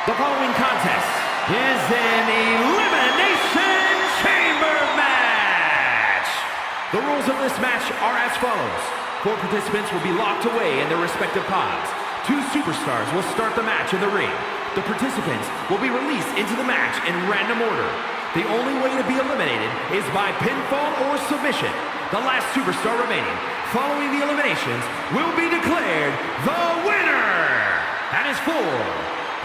The following contest is an Elimination Chamber match. The rules of this match are as follows. 4 participants will be locked away in their respective pods. 2 superstars will start the match in the ring. The participants will be released into the match in random order. The only way to be eliminated is by pinfall or submission. The last superstar remaining following the eliminations will be declared the winner. That is for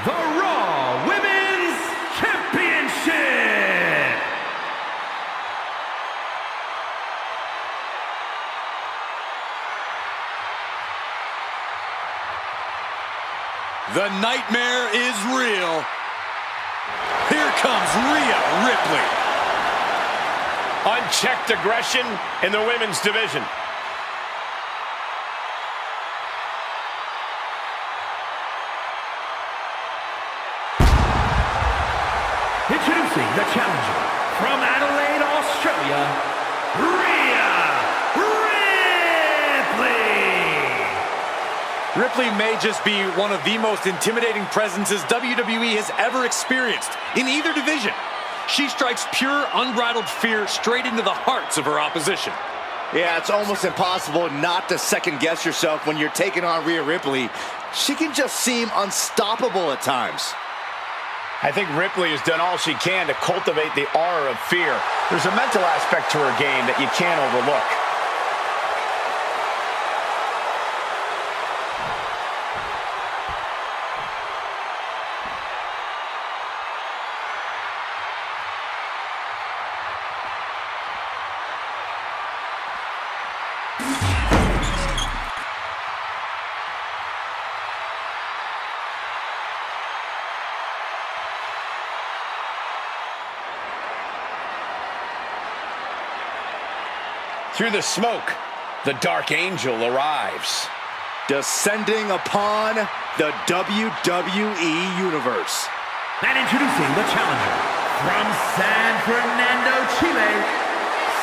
the Raw Women's Championship. The nightmare is real. Here comes Rhea Ripley. Unchecked aggression in the women's division. Introducing the challenger from Adelaide, Australia, Rhea Ripley. Ripley may just be one of the most intimidating presences WWE has ever experienced in either division. She strikes pure, unbridled fear straight into the hearts of her opposition. Yeah, it's almost impossible not to second-guess yourself when you're taking on Rhea Ripley. She can just seem unstoppable at times. I think Ripley has done all she can to cultivate the aura of fear. There's a mental aspect to her game that you can't overlook. Through the smoke, the Dark Angel arrives. Descending upon the WWE Universe. And introducing the challenger from San Fernando, Chile,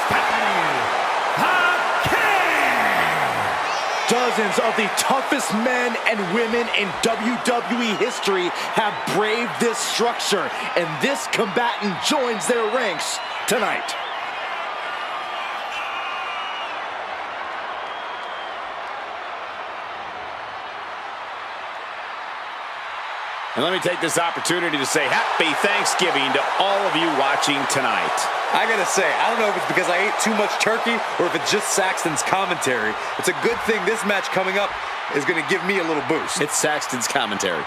Stephanie Hackett. Dozens of the toughest men and women in WWE history have braved this structure, and this combatant joins their ranks tonight. And let me take this opportunity to say happy Thanksgiving to all of you watching tonight. I gotta say, I don't know if it's because I ate too much turkey or if it's just Saxton's commentary. It's a good thing this match coming up is gonna give me a little boost. It's Saxton's commentary.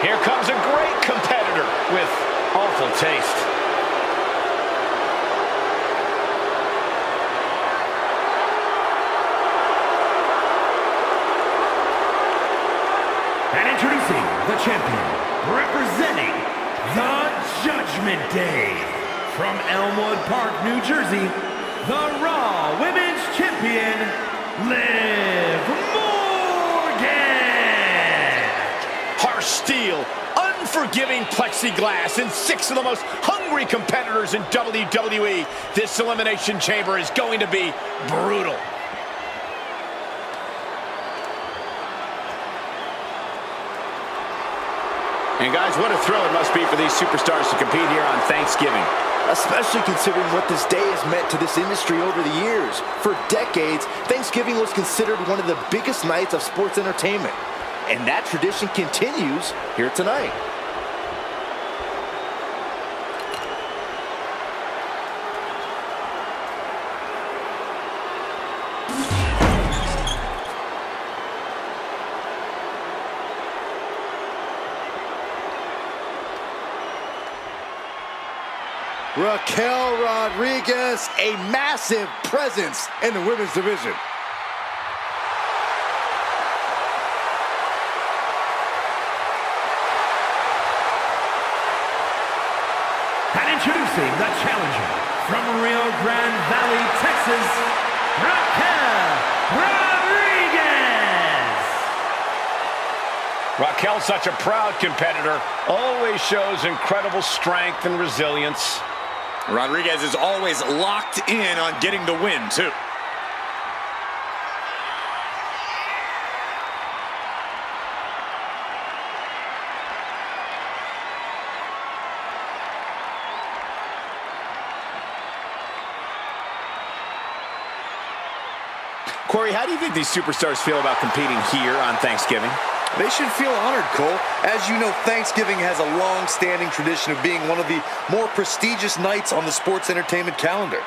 Here comes a great competitor with awful taste. And introducing the champion, representing the Judgment Day, from Elmwood Park, New Jersey, the Raw Women's Champion, Liv Morgan. Harsh steel, unforgiving plexiglass, and 6 of the most hungry competitors in WWE. This Elimination Chamber is going to be brutal. And guys, what a thrill it must be for these superstars to compete here on Thanksgiving. Especially considering what this day has meant to this industry over the years. For decades, Thanksgiving was considered one of the biggest nights of sports entertainment. And that tradition continues here tonight. Raquel Rodriguez, a massive presence in the women's division. Introducing the challenger from Rio Grande Valley, Texas, Raquel Rodriguez. Raquel's such a proud competitor, always shows incredible strength and resilience. Rodriguez is always locked in on getting the win, too. Corey, how do you think these superstars feel about competing here on Thanksgiving? They should feel honored, Cole. As you know, Thanksgiving has a long-standing tradition of being one of the more prestigious nights on the sports entertainment calendar.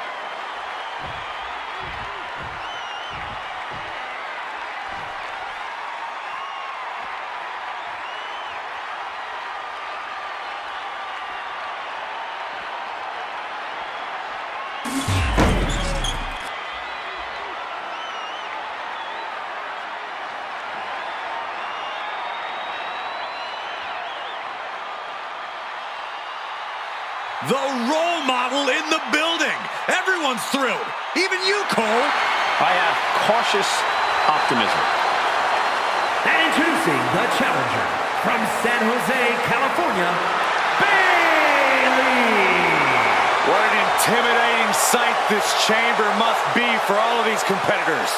The role model in the building. Everyone's thrilled. Even you, Cole. I have cautious optimism. And introducing the challenger from San Jose, California, Bailey. What an intimidating sight this chamber must be for all of these competitors.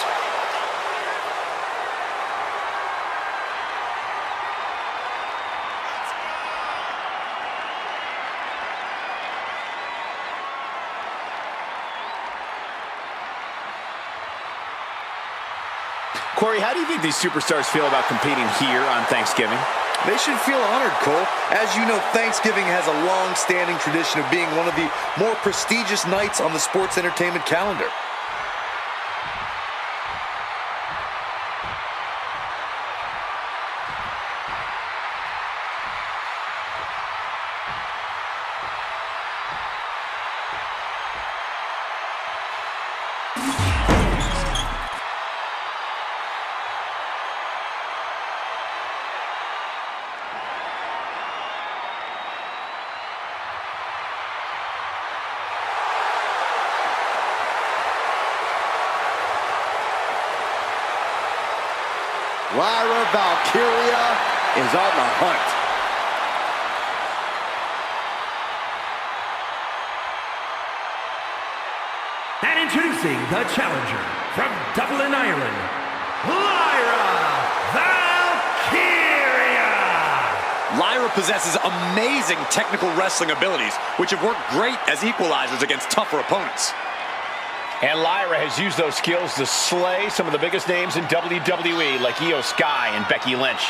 Corey, how do you think these superstars feel about competing here on Thanksgiving? They should feel honored, Cole. As you know, Thanksgiving has a long-standing tradition of being one of the more prestigious nights on the sports entertainment calendar. Lyra Valkyria is on the hunt. And introducing the challenger from Dublin, Ireland, Lyra Valkyria. Lyra possesses amazing technical wrestling abilities, which have worked great as equalizers against tougher opponents. And Lyra has used those skills to slay some of the biggest names in WWE, like Io Sky and Becky Lynch.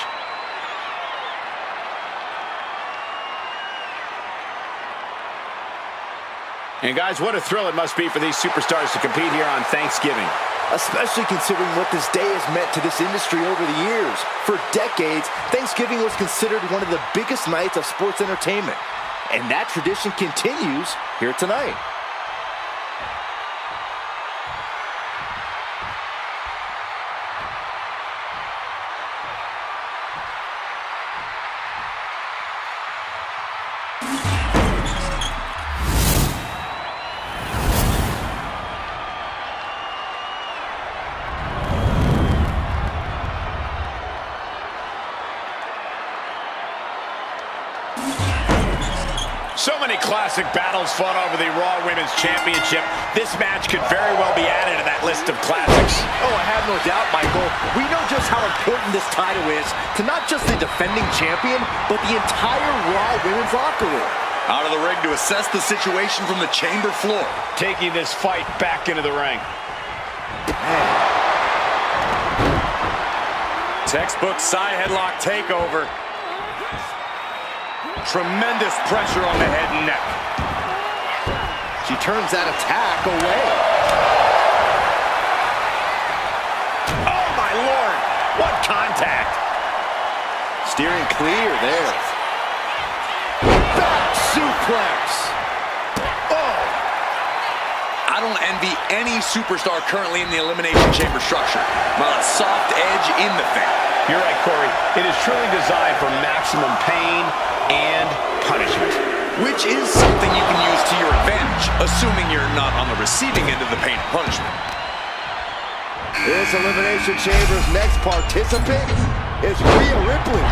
And guys, what a thrill it must be for these superstars to compete here on Thanksgiving. Especially considering what this day has meant to this industry over the years. For decades, Thanksgiving was considered one of the biggest nights of sports entertainment. And that tradition continues here tonight. So many classic battles fought over the Raw Women's Championship. This match could very well be added to that list of classics. Oh, I have no doubt, Michael. We know just how important this title is to not just the defending champion, but the entire Raw Women's locker room. Out of the ring to assess the situation from the chamber floor. Taking this fight back into the ring. Textbook side headlock takeover. Tremendous pressure on the head and neck. She turns that attack away. Oh, my Lord. What contact. Steering clear there. Back suplex. Oh. I don't envy any superstar currently in the Elimination Chamber structure. Well, a soft edge in the thing. You're right, Corey. It is truly designed for maximum pain and punishment. which is something you can use to your advantage, assuming you're not on the receiving end of the pain and punishment. This Elimination Chamber's next participant is Rhea Ripley.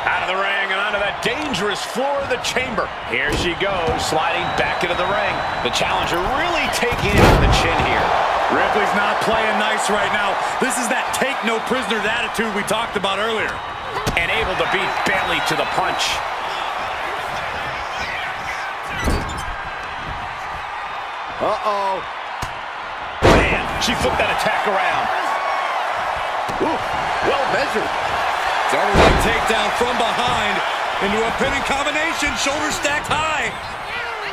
Out of the ring and onto that dangerous floor of the chamber. Here she goes, sliding back into the ring. The challenger really taking it on the chin here. Ripley's not playing nice right now. This is that take no prisoners attitude we talked about earlier. And able to beat Bayley to the punch. Uh-oh. Man, she flipped that attack around. Ooh, well measured. Double leg takedown from behind into a pinning combination, shoulders stacked high.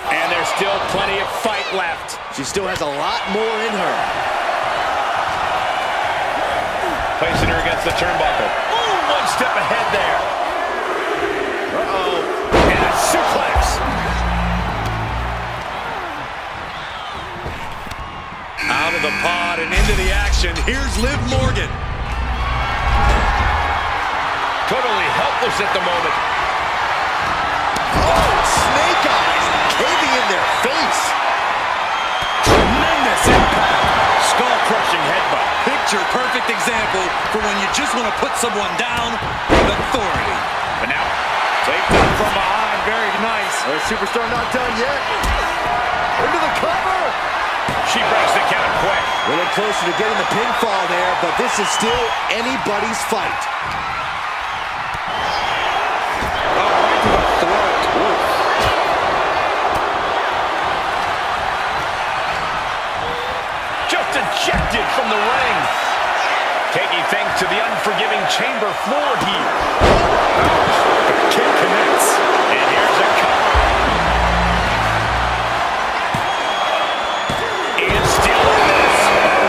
And there's still plenty of fight left. She still has a lot more in her. Placing her against the turnbuckle. Ooh, one step ahead there. Uh-oh. And a suplex. Out of the pod and into the action. Here's Liv Morgan. Totally helpless at the moment. Oh, snake eyes caving in their face. Tremendous impact. Skull-crushing headbutt. Picture perfect example for when you just want to put someone down with authority. But now, takedown from behind. Very nice. The superstar not done yet. Into the cover. She breaks the count quick. A little closer to getting the pinfall there, but this is still anybody's fight. Just ejected from the ring. Taking things to the unforgiving chamber floor here. The kick connects. And here's a cover. And still in this.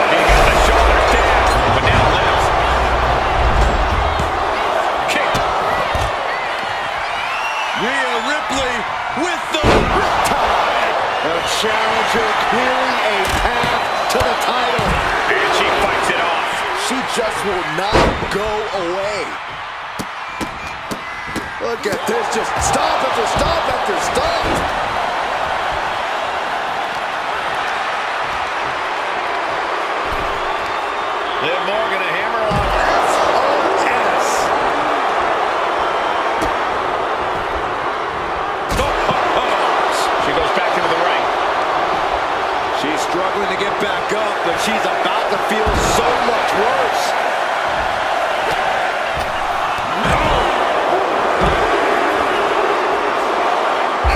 He got the shoulders down, but now lives. Kick. Rhea Ripley with the Riptide. The challenger clearing a path to the title. And she fights it off. She just will not go away. Look at this, just stop after stop after stop. Liv Morgan, a hammerlock. SOS. She goes back into the ring. She's struggling to get back up, but she's about to feel so much worse.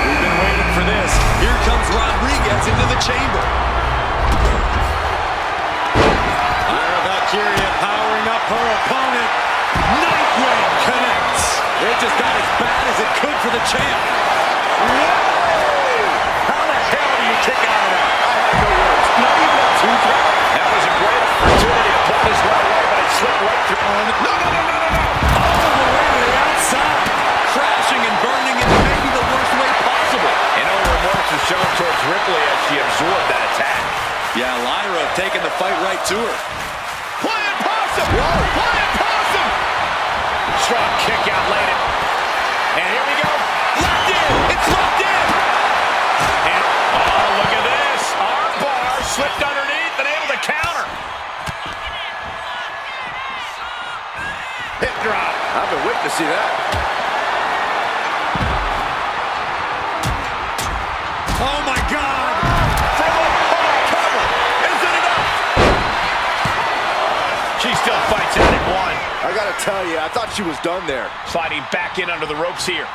We've been waiting for this. Here comes Rodriguez into the chamber. Ira Valkyria powering up her opponent. Nightwing connects. It just got as bad as it could for the champ. How the hell do you kick out of that? I have no words. Not even a two count. That was a great opportunity to put this right away, but it slipped right through. No. All the way to the outside. Crashing and burning in maybe the worst way possible. And no remorse is shown towards Ripley as she absorbed that attack. Yeah, Lyra taking the fight right to her. Flying possum! Flying possum! Strong kick out late. And here we go. Locked in! It's locked in! And, oh, look at this. Arm bar slipped underneath and able to counter. Hip drop. I've been witnessing that. Oh, my God! From a high cover. Is it enough? She still fights out at one. I gotta tell you, I thought she was done there. Sliding back in under the ropes here.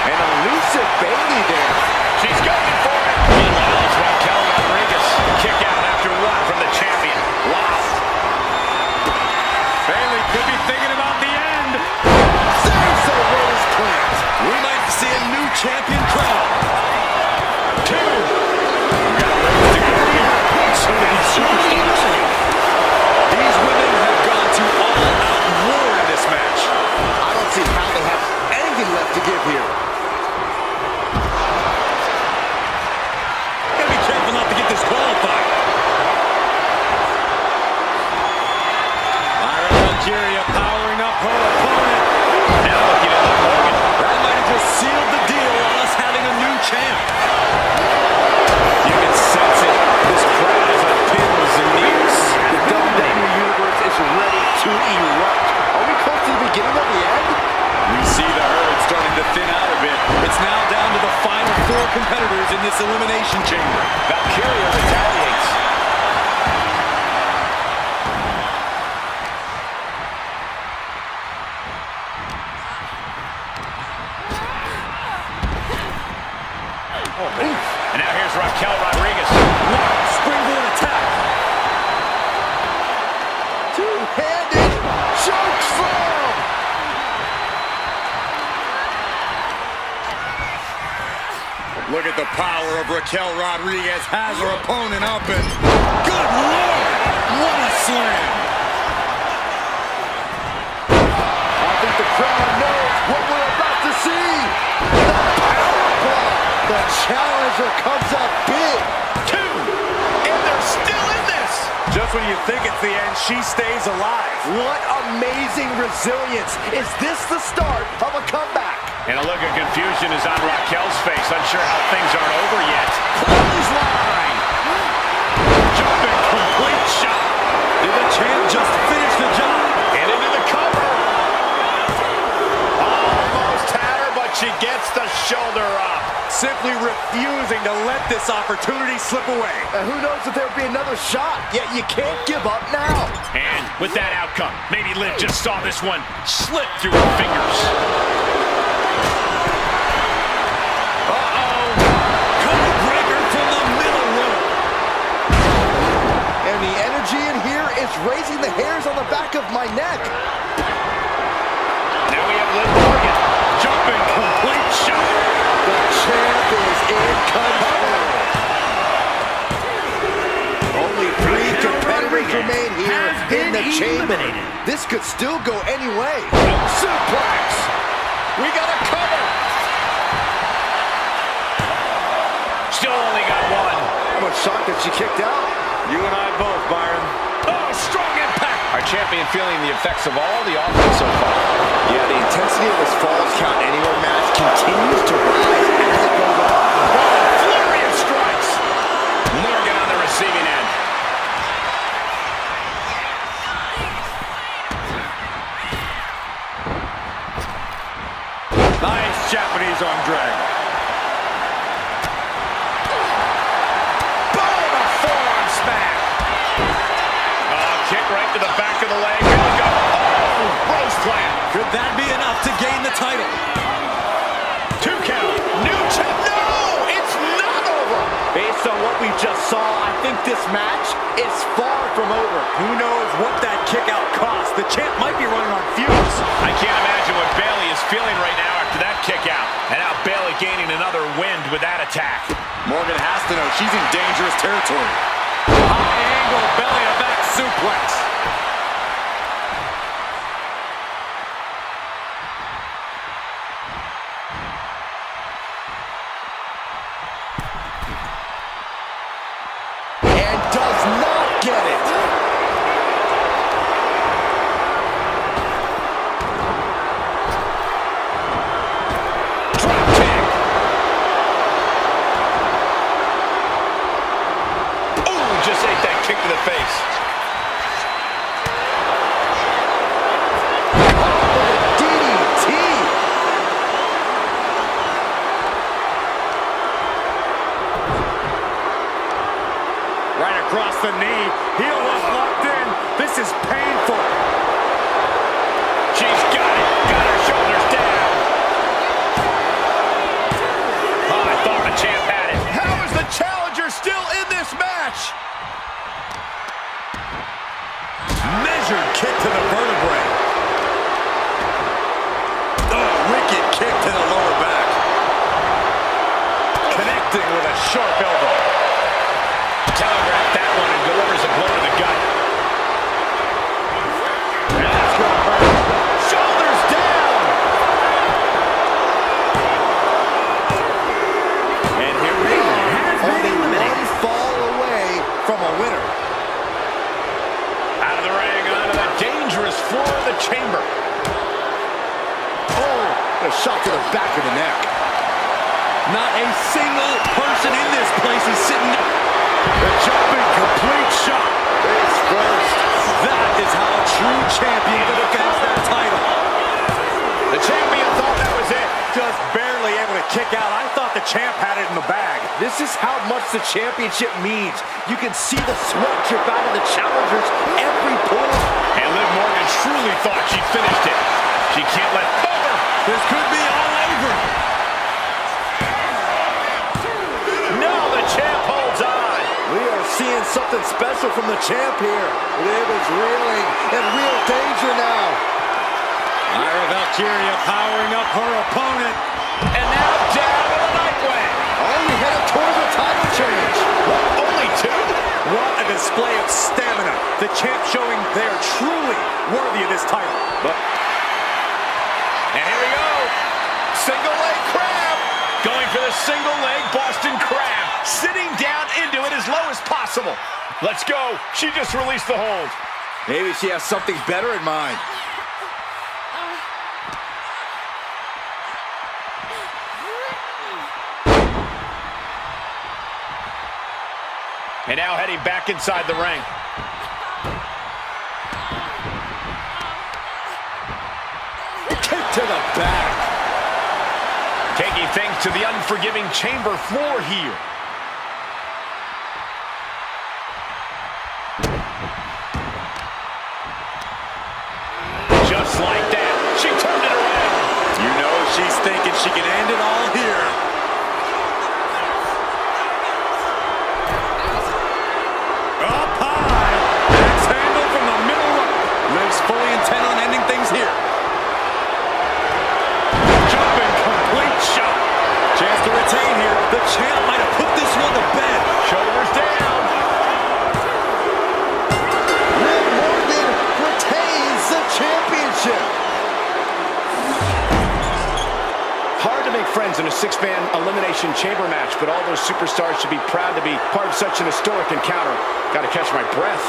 An elusive Bayley there. She's going for it. Meanwhile, it's Raquel Rodriguez. Kick out after one from the champion. Wow. Bayley could be thinking about the end. There's the rose plant. We might see a new champion crowned. Two. We got ways to go here. So many superstars. These women have gone to all-out war in this match. I don't see how they have anything left to give here. more competitors in this Elimination Chamber. Valkyria retaliates. And now here's Raquel Rodriguez. Springboard attack. Two-handed choke slam. Look at the power of Raquel Rodriguez. Has her opponent up and good Lord, what a slam. I think the crowd knows what we're about to see. The power bomb. The challenger comes up big. Two. And they're still in this. Just when you think it's the end, she stays alive. What amazing resilience. Is this the start of a comeback? And a look of confusion is on Raquel's face. Unsure how things aren't over yet. Clothesline. Jumping complete shot. Did the champ just finish the job? And into the cover. Almost had her, but she gets the shoulder up. Simply refusing to let this opportunity slip away. And who knows if there'll be another shot, yet you can't give up now. And with that outcome, maybe Liv just saw this one slip through her fingers. And the energy in here is raising the hairs on the back of my neck. Now we have Liv Morgan. Jumping complete shot. The champ is in control. Only 3 competitors remain here in the chamber. This could still go any way. Suplex. We got a cover. Still only got one. I'm shocked that she kicked out. You and I both, Byron. Oh, strong impact. Our champion feeling the effects of all the offense so far. Yeah, the intensity of this Falls Count Anywhere match continues to rise as it goes on. Flurry of strikes. Morgan on the receiving end. Nice Japanese arm drag. Boom, a forearm smack. Kick right to the back of the leg. Here we go. Oh, Rose Clamp. Could that be enough to gain the title? 2 count. New champ. No, it's not over. Based on what we just saw, I think this match is far from over. Who knows what that kick out cost? The champ might be running on fumes. I can't imagine what Bayley is feeling right now after that kick out. And now Bayley gaining another wind with that attack. Morgan has to know she's in dangerous territory. High angle belly to back suplex. And does not get it. Drop kick. Ooh, just ate that kick to the face. DDT. Right across the knee. Heel hook locked in. This is painful. She's got it. Got her shoulders down. Oh, I thought the champ had it. How is the challenger still in this match? Measured kick to the vertebrae. Oh, wicked kick to the lower back. Connecting with a sharp elbow. Telegraphed that one and delivers a blow to the gut. That's gonna hurt. Shoulders down. And here we are. Only one fall away from a winner. Out of the ring, onto the dangerous floor of the chamber. Oh, a shot to the back of the neck. Not a single person in this place is sitting down. The jumping complete shot. Face first. That is how a true champion defends that title. The champion thought that was it. Just barely able to kick out. I thought thought the champ had it in the bag. This is how much the championship means. You can see the sweat drip out of the challengers every pull. And Liv Morgan truly thought she'd finished it. She can't let over. This could be all over. No, the champ holds on. We are seeing something special from the champ here. Liv is reeling in real danger now. Ira Valkyria powering up her opponent. And now down to the Nightway. Only headed towards a title change. Only two? What a display of stamina. The champ showing they are truly worthy of this title. And here we go. Single leg crab. Going for the single leg Boston crab. Sitting down into it as low as possible. Let's go. She just released the hold. Maybe she has something better in mind. And now heading back inside the ring. Kick to the back. Taking things to the unforgiving chamber floor here. Just like that, she turned it around. You know she's thinking she can end it all here. Up high. Axe handle from the middle rope. Liv's fully intent on ending things here. Jumping complete shot. Chance to retain here. The champ might have put this one to bed. Shoulders down. Liv Morgan retains the championship. Hard to make friends in a six-man elimination chamber match, but all those superstars should be proud to be part of such an historic encounter. Got to catch my breath.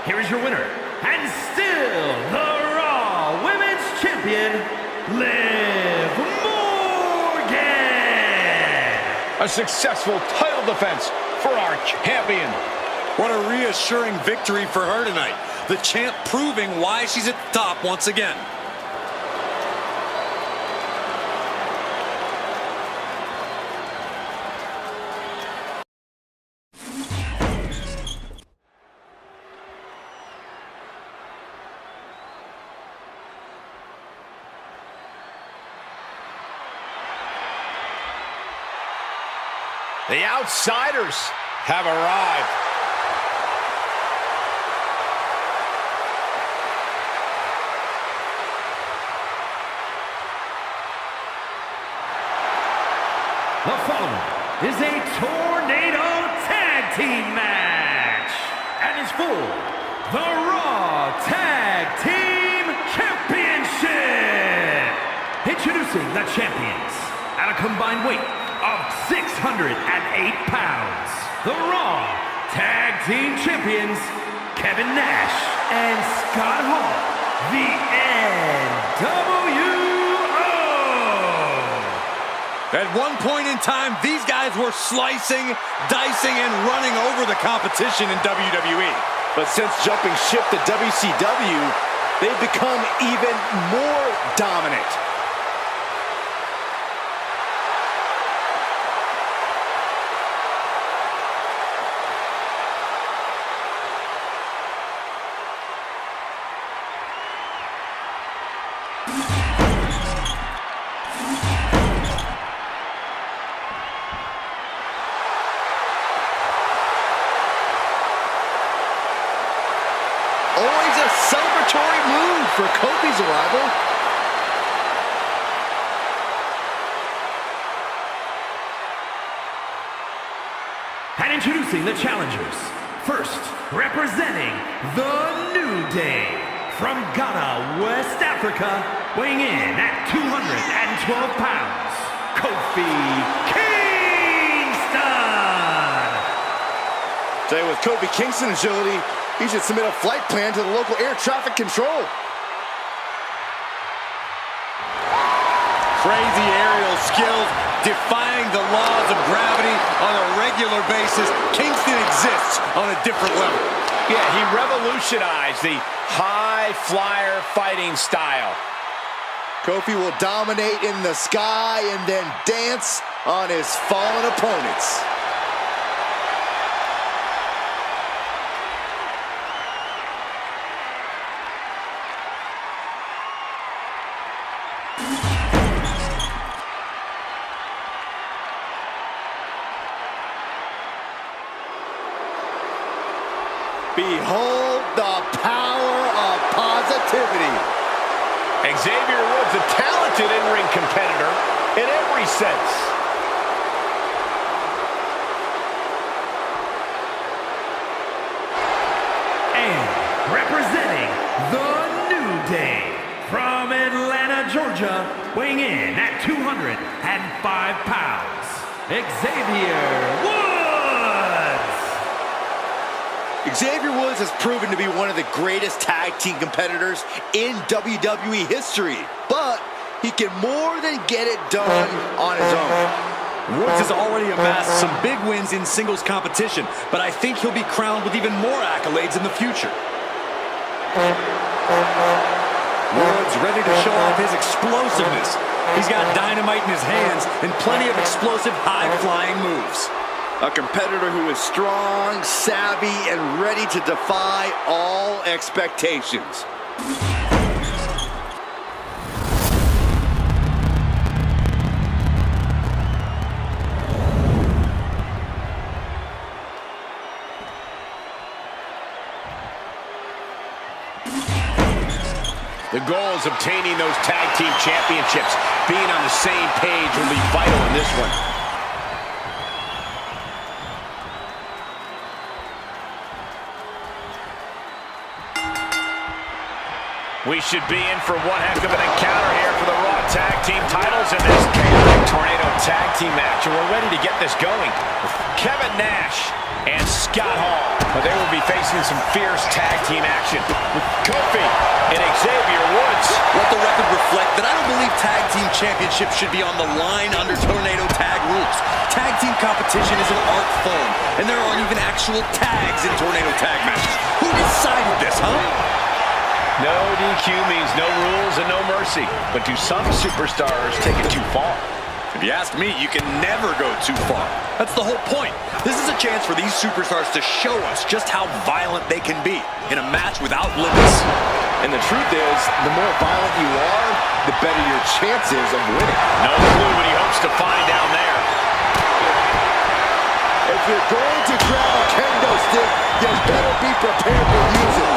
Here is your winner, and still the Raw Women's Champion, Liv Morgan. A successful title defense for our champion. What a reassuring victory for her tonight. The champ proving why she's at the top once again. The outsiders have arrived. The following is a tornado tag team match and is for the Raw Tag Team Championship. Introducing the champions at a combined weight of 608 pounds. The Raw Tag Team Champions, Kevin Nash and Scott Hall, the NWO. At one point in time, these guys were slicing, dicing, and running over the competition in WWE. But since jumping ship to WCW, they've become even more dominant. Always a celebratory move for Kofi's arrival. And introducing the challengers. First, representing the New Day. From Ghana, West Africa, weighing in at 212 pounds, Kofi Kingston! Say, with Kofi Kingston's agility, he should submit a flight plan to the local air traffic control. Crazy aerial skills, defying the laws of gravity on a regular basis. Kingston exists on a different level. Yeah, he revolutionized the high flyer fighting style. Kofi will dominate in the sky and then dance on his fallen opponents. Behold the power of positivity. Xavier Woods, a talented in-ring competitor in every sense. And representing the New Day. From Atlanta, Georgia, weighing in at 205 pounds, Xavier Woods! Xavier Woods has proven to be one of the greatest tag team competitors in WWE history, but he can more than get it done on his own. Woods has already amassed some big wins in singles competition, but I think he'll be crowned with even more accolades in the future. Woods ready to show off his explosiveness. He's got dynamite in his hands and plenty of explosive high-flying moves. A competitor who is strong, savvy, and ready to defy all expectations. The goal is obtaining those tag team championships. Being on the same page will be vital in this one. We should be in for one heck of an encounter here for the Raw Tag Team titles in this chaotic tornado tag team match. And we're ready to get this going. Kevin Nash and Scott Hall. But they will be facing some fierce tag team action with Kofi and Xavier Woods. Let the record reflect that I don't believe tag team championships should be on the line under tornado tag rules. Tag team competition is an art form, and there aren't even actual tags in tornado tag matches. Who decided this, huh? No DQ means no rules and no mercy. But do some superstars take it too far? If you ask me, you can never go too far. That's the whole point. This is a chance for these superstars to show us just how violent they can be in a match without limits. And the truth is, the more violent you are, the better your chances of winning. No clue what he hopes to find down there. If you're going to grab a kendo stick, you better be prepared to use it.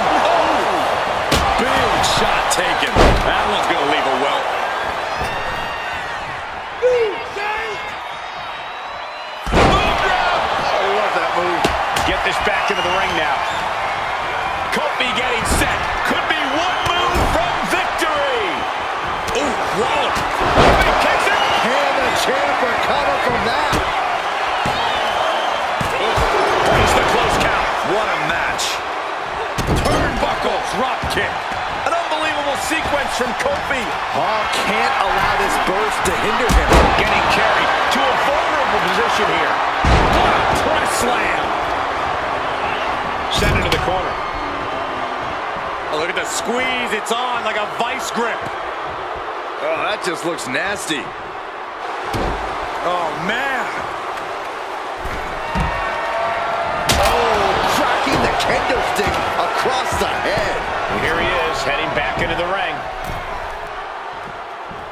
Big shot taken. That one's going to leave a welt. I love that move. Get this back into the ring now. Kofi getting set. Could be one move from victory. Ooh, wallop. Kofi kicks it. And the champ recover from that. Here's the close count. What a match. Turnbuckle drop kick. An unbelievable sequence from Kofi. Hall can't allow this burst to hinder him. Getting carried to a vulnerable position here. What a press slam. Sent into the corner. Oh, look at the squeeze. It's on like a vice grip. Oh, that just looks nasty. Oh, man. Oh, cracking the kendo stick across the head. And here he is, heading back into the ring.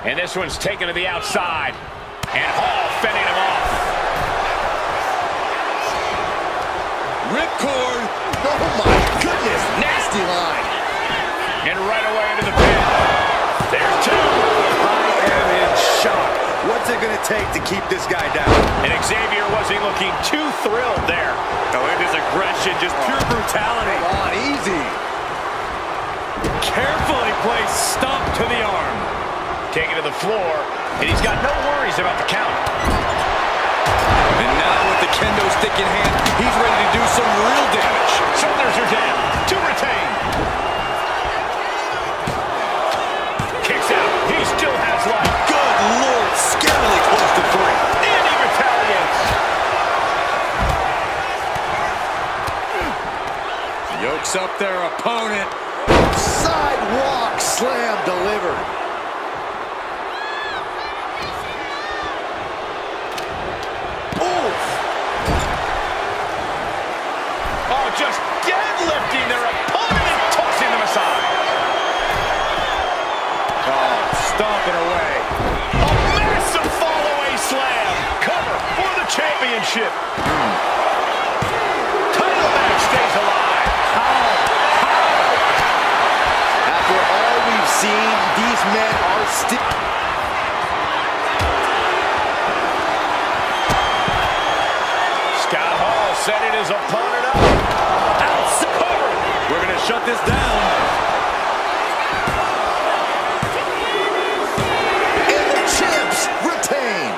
And this one's taken to the outside. And Hall fending him off. Ripcord. Oh, my goodness. Nasty line. And right away into the pin. There's two. I am in shock. What's it going to take to keep this guy down. And Xavier wasn't looking too thrilled there. Oh, it is aggression, just pure brutality. Come on, easy. Carefully placed stomp to the arm. Taken to the floor, and he's got no worries about the count. And now with the kendo stick in hand, he's ready to do some real damage. Shoulders are down to retain. Kicks out. He still has life. Good Lord, scarily close to 3. And he retaliates. Yokes up their opponent. Sidewalk slam delivered. Oh, just deadlifting their opponent and tossing them aside. Oh, stomping away. A massive fall-away slam. Cover for the championship. Title match stays alive. After all we've seen, these men are still... Scott Hall setting his opponent up. Outside. We're going to shut this down. And the champs retain.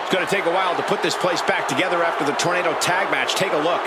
It's going to take a while to put this place back together after the Tornado Tag match. Take a look.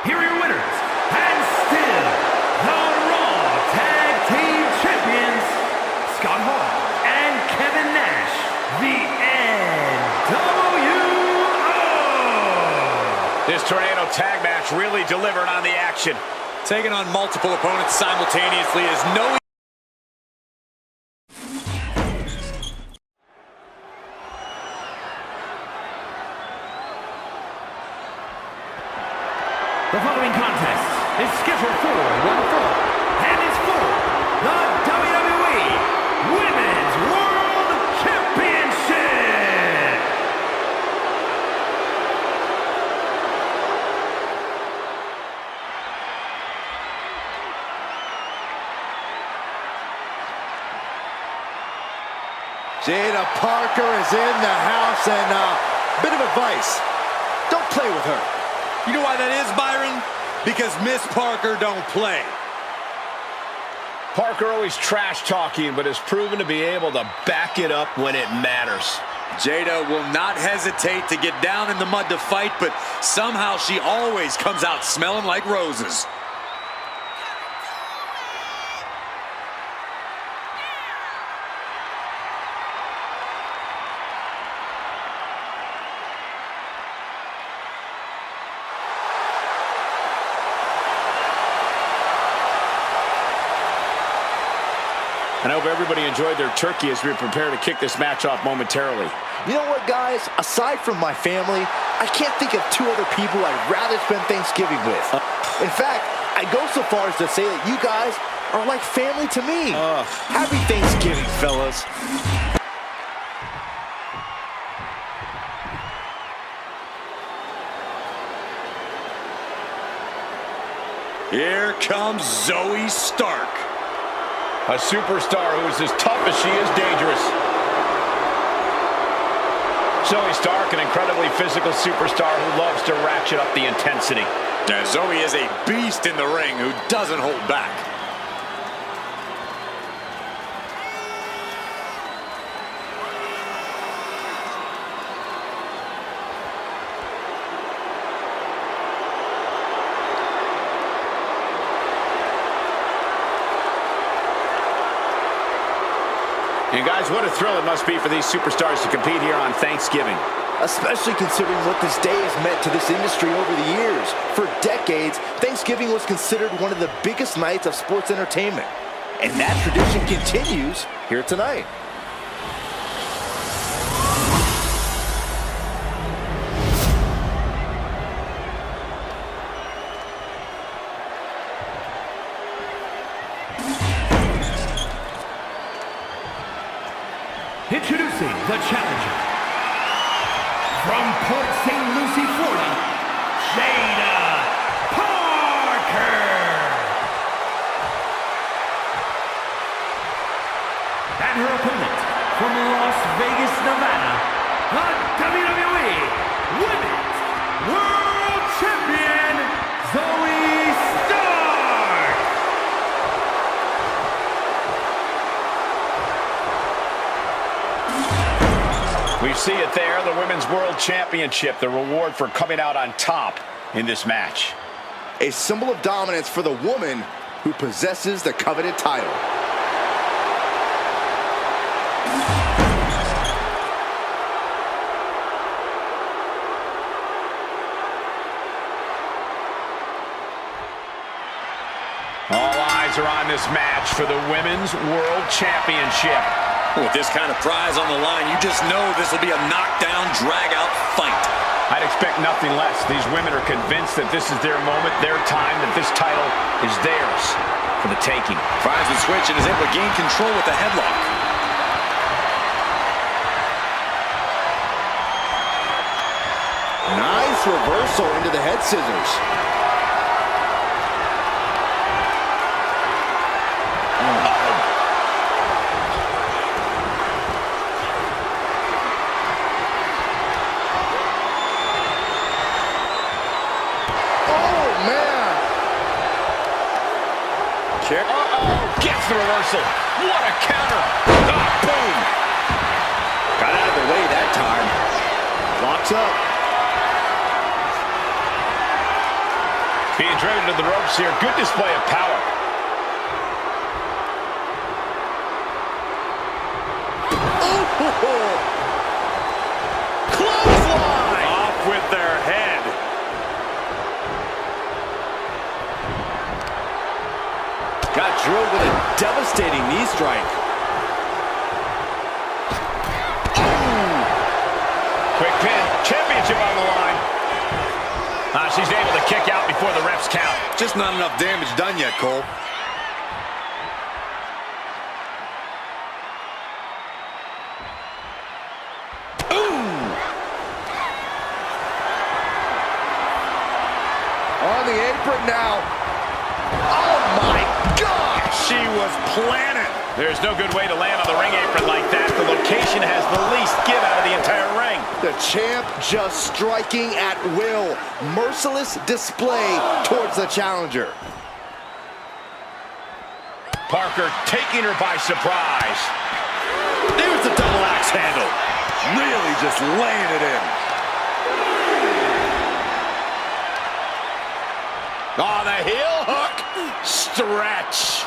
Here are your winners, and still the Raw Tag Team Champions, Scott Hall and Kevin Nash, the NWO. This Tornado Tag match really delivered on the action. Taking on multiple opponents simultaneously is no... The following contest is scheduled for one fall and is for the WWE Women's World Championship. Jada Parker is in the house, and bit of advice. Don't play with her. You know why that is, Byron? Because Miss Parker don't play. Parker always trash-talking, but has proven to be able to back it up when it matters. Jada will not hesitate to get down in the mud to fight, but somehow she always comes out smelling like roses. And I hope everybody enjoyed their turkey as we prepare to kick this match off momentarily. You know what, guys? Aside from my family, I can't think of two other people I'd rather spend Thanksgiving with. In fact, I go so far as to say that you guys are like family to me. Happy Thanksgiving, fellas. Here comes Zoe Stark. A superstar who is as tough as she is dangerous. Zoe Stark, an incredibly physical superstar who loves to ratchet up the intensity. Now, Zoe is a beast in the ring who doesn't hold back. And guys, what a thrill it must be for these superstars to compete here on Thanksgiving. Especially considering what this day has meant to this industry over the years. For decades, Thanksgiving was considered one of the biggest nights of sports entertainment. And that tradition continues here tonight. Introducing the challenger from Port St. Lucie, Florida, Jada Parker. And her opponent from Las Vegas, Nevada, the WWE Women's World Champion, Zoe Stark. We see it there, the Women's World Championship, the reward for coming out on top in this match. A symbol of dominance for the woman who possesses the coveted title. All eyes are on this match for the Women's World Championship. With this kind of prize on the line, you just know this will be a knockdown, drag-out fight. I'd expect nothing less. These women are convinced that this is their moment, their time, that this title is theirs for the taking. Finds the switch and is able to gain control with the headlock. Nice reversal into the head scissors. Gets the reversal. What a counter. Boom. Got out of the way that time. Locks up. Being driven to the ropes here. Good display of power. Oh! Clothesline! Off with their head. Got drilled with a devastating knee strike. Quick pin. Championship on the line. She's able to kick out before the refs count. Just not enough damage done yet, Cole. On the apron now. Oh my gosh! She was planted. There's no good way to land on the ring apron like that. The location has the least give out of the entire ring. The champ just striking at will. Merciless display towards the challenger. Parker taking her by surprise. There's the double axe handle. Really just laying it in. Oh, the heel hook. Stretch.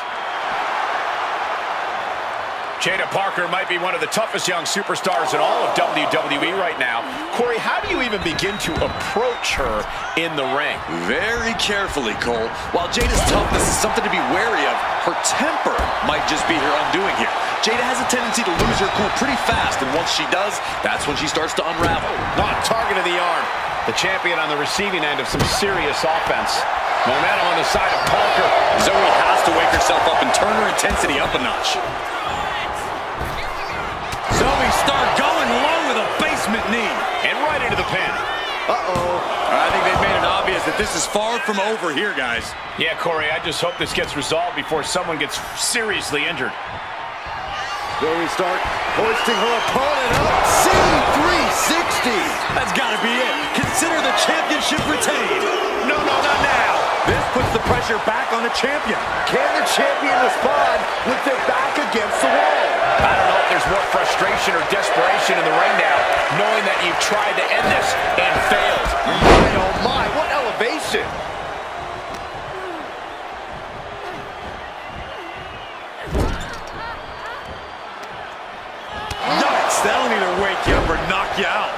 Jada Parker might be one of the toughest young superstars in all of WWE right now. Corey, how do you even begin to approach her in the ring? Very carefully, Cole. While Jada's toughness is something to be wary of, her temper might just be her undoing here. Jada has a tendency to lose her cool pretty fast, and once she does, that's when she starts to unravel. Not target of the arm. The champion on the receiving end of some serious offense. Momentum on the side of Parker. Zoe has to wake herself up and turn her intensity up a notch. Zoe Stark going low with a basement knee. And right into the pin. I think they've made it obvious that this is far from over here, guys. Yeah, Corey, I just hope this gets resolved before someone gets seriously injured. Zoe Stark hoisting her opponent up. C360. That's got to be it. Consider the championship retained. No, not now. This puts the pressure back on the champion. Can the champion respond with their back against the wall? I don't know if there's more frustration or desperation in the ring now, knowing that you've tried to end this and failed. My, oh my, what elevation. Yikes, that'll either wake you up or knock you out.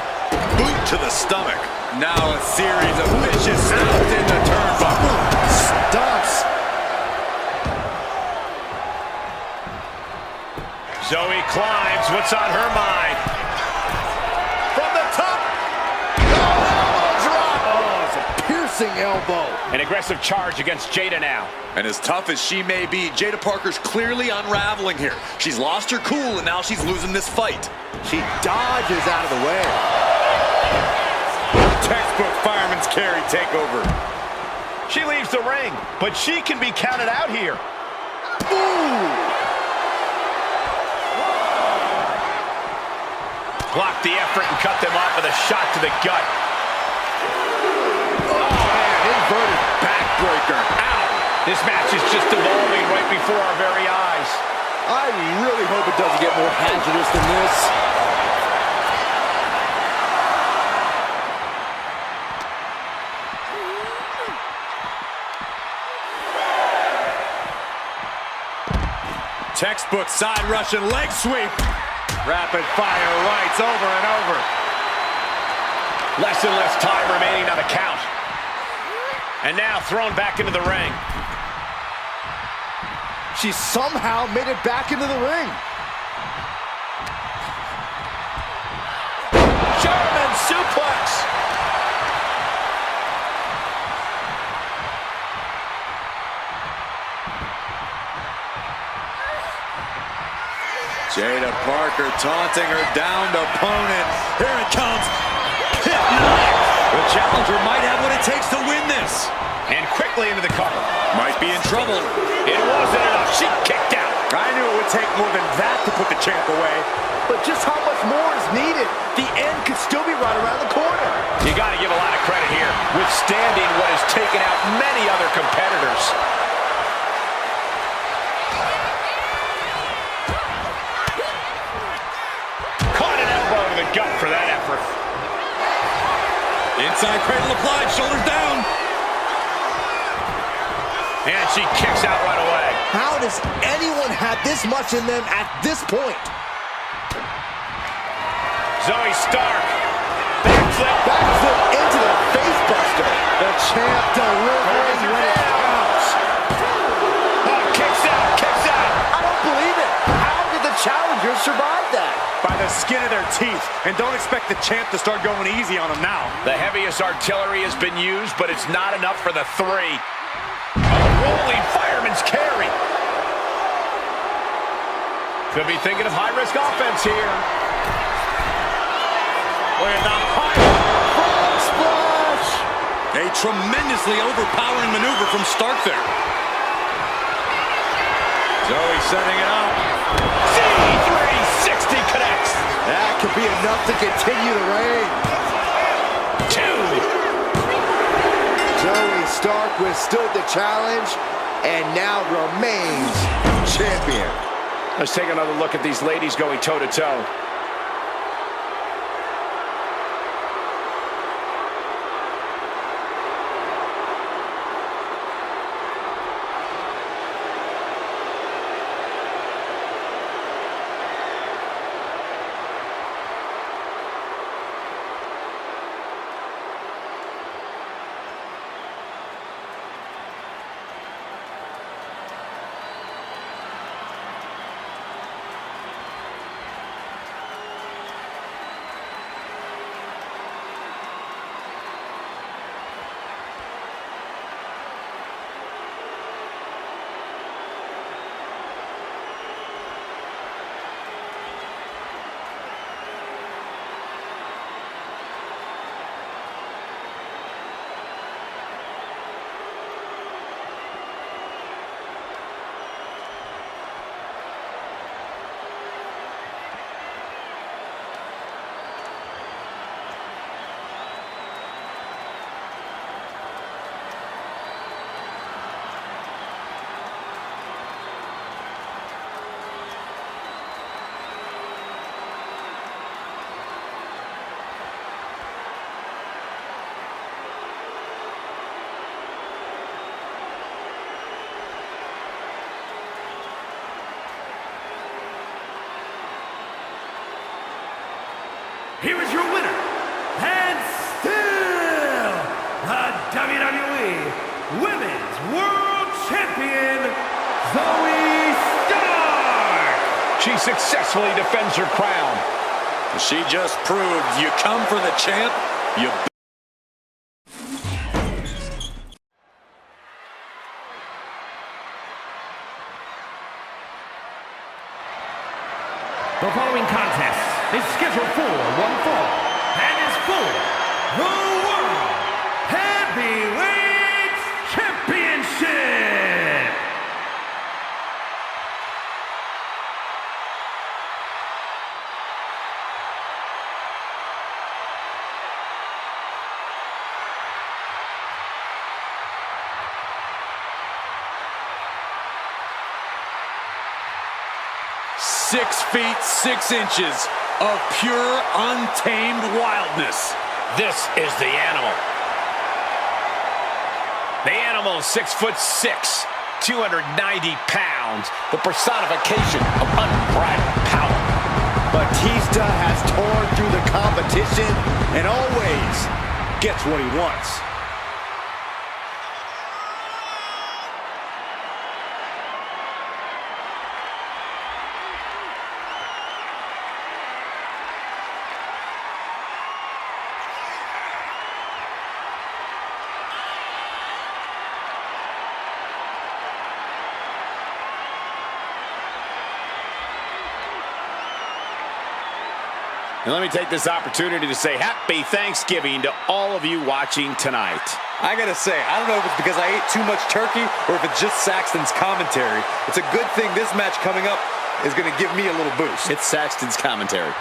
Boot to the stomach. Now a series of vicious stomps in the turnbuckle. Stomps. Zoe climbs. What's on her mind? From the top. Oh, elbow drop. Oh, it's a piercing elbow. An aggressive charge against Jada now. And as tough as she may be, Jada Parker's clearly unraveling here. She's lost her cool, and now she's losing this fight. She dodges out of the way. Textbook fireman's carry takeover. She leaves the ring, but she can be counted out here. Ooh. Blocked the effort and cut them off with a shot to the gut. Oh, man, inverted backbreaker. Ow! This match is just evolving right before our very eyes. I really hope it doesn't get more hazardous than this. Textbook side Russian leg sweep. Rapid fire rights over and over. Less and less time remaining on the count. And now thrown back into the ring. She somehow made it back into the ring. German suplex. Jada Parker taunting her downed opponent. Here it comes. Hip knock. The challenger might have what it takes to win this. And quickly into the cover. Might be in trouble. It wasn't enough. She kicked out. I knew it would take more than that to put the champ away. But just how much more is needed? The end could still be right around the corner. You got to give a lot of credit here, withstanding what has taken out many other competitors. Caught an elbow to the gut for that effort. Inside cradle applied, shoulders down. And she kicks out right away. How does anyone have this much in them at this point? Zoe Stark. Backflip into the face buster. The champ delivering when it counts. Oh, kicks out. I don't believe it. How did the challengers survive that? By the skin of their teeth. And don't expect the champ to start going easy on them now. The heaviest artillery has been used, but it's not enough for the three. A rolling fireman's carry. Could be thinking of high-risk offense here. Look at the high Frog splash. A tremendously overpowering maneuver from Stark there. Zoe setting it up. C360 connects. That could be enough to continue the reign. 2. Zoe Stark withstood the challenge and now remains champion. Let's take another look at these ladies going toe-to-toe. here is your winner, and still the WWE Women's World Champion, Zoe Stark. She successfully defends her crown. She just proved you come for the champ, you The following contest is scheduled for one fall and is for the World Heavyweight Championship. .6 feet 6 inches of pure, untamed wildness. This is the animal. The animal is 6'6", 290 pounds, the personification of unbridled power. Batista has torn through the competition and always gets what he wants. And let me take this opportunity to say happy Thanksgiving to all of you watching tonight. I gotta say, I don't know if it's because I ate too much turkey or if it's just Saxton's commentary. It's a good thing this match coming up is gonna give me a little boost. It's Saxton's commentary.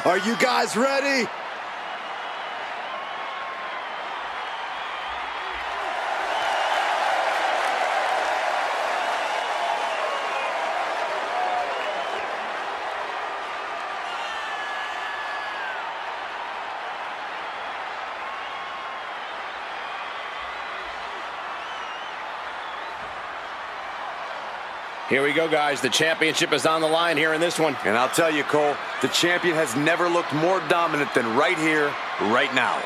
Are you guys ready? Here we go, guys. The championship is on the line here in this one. And I'll tell you, Cole, the champion has never looked more dominant than right here, right now.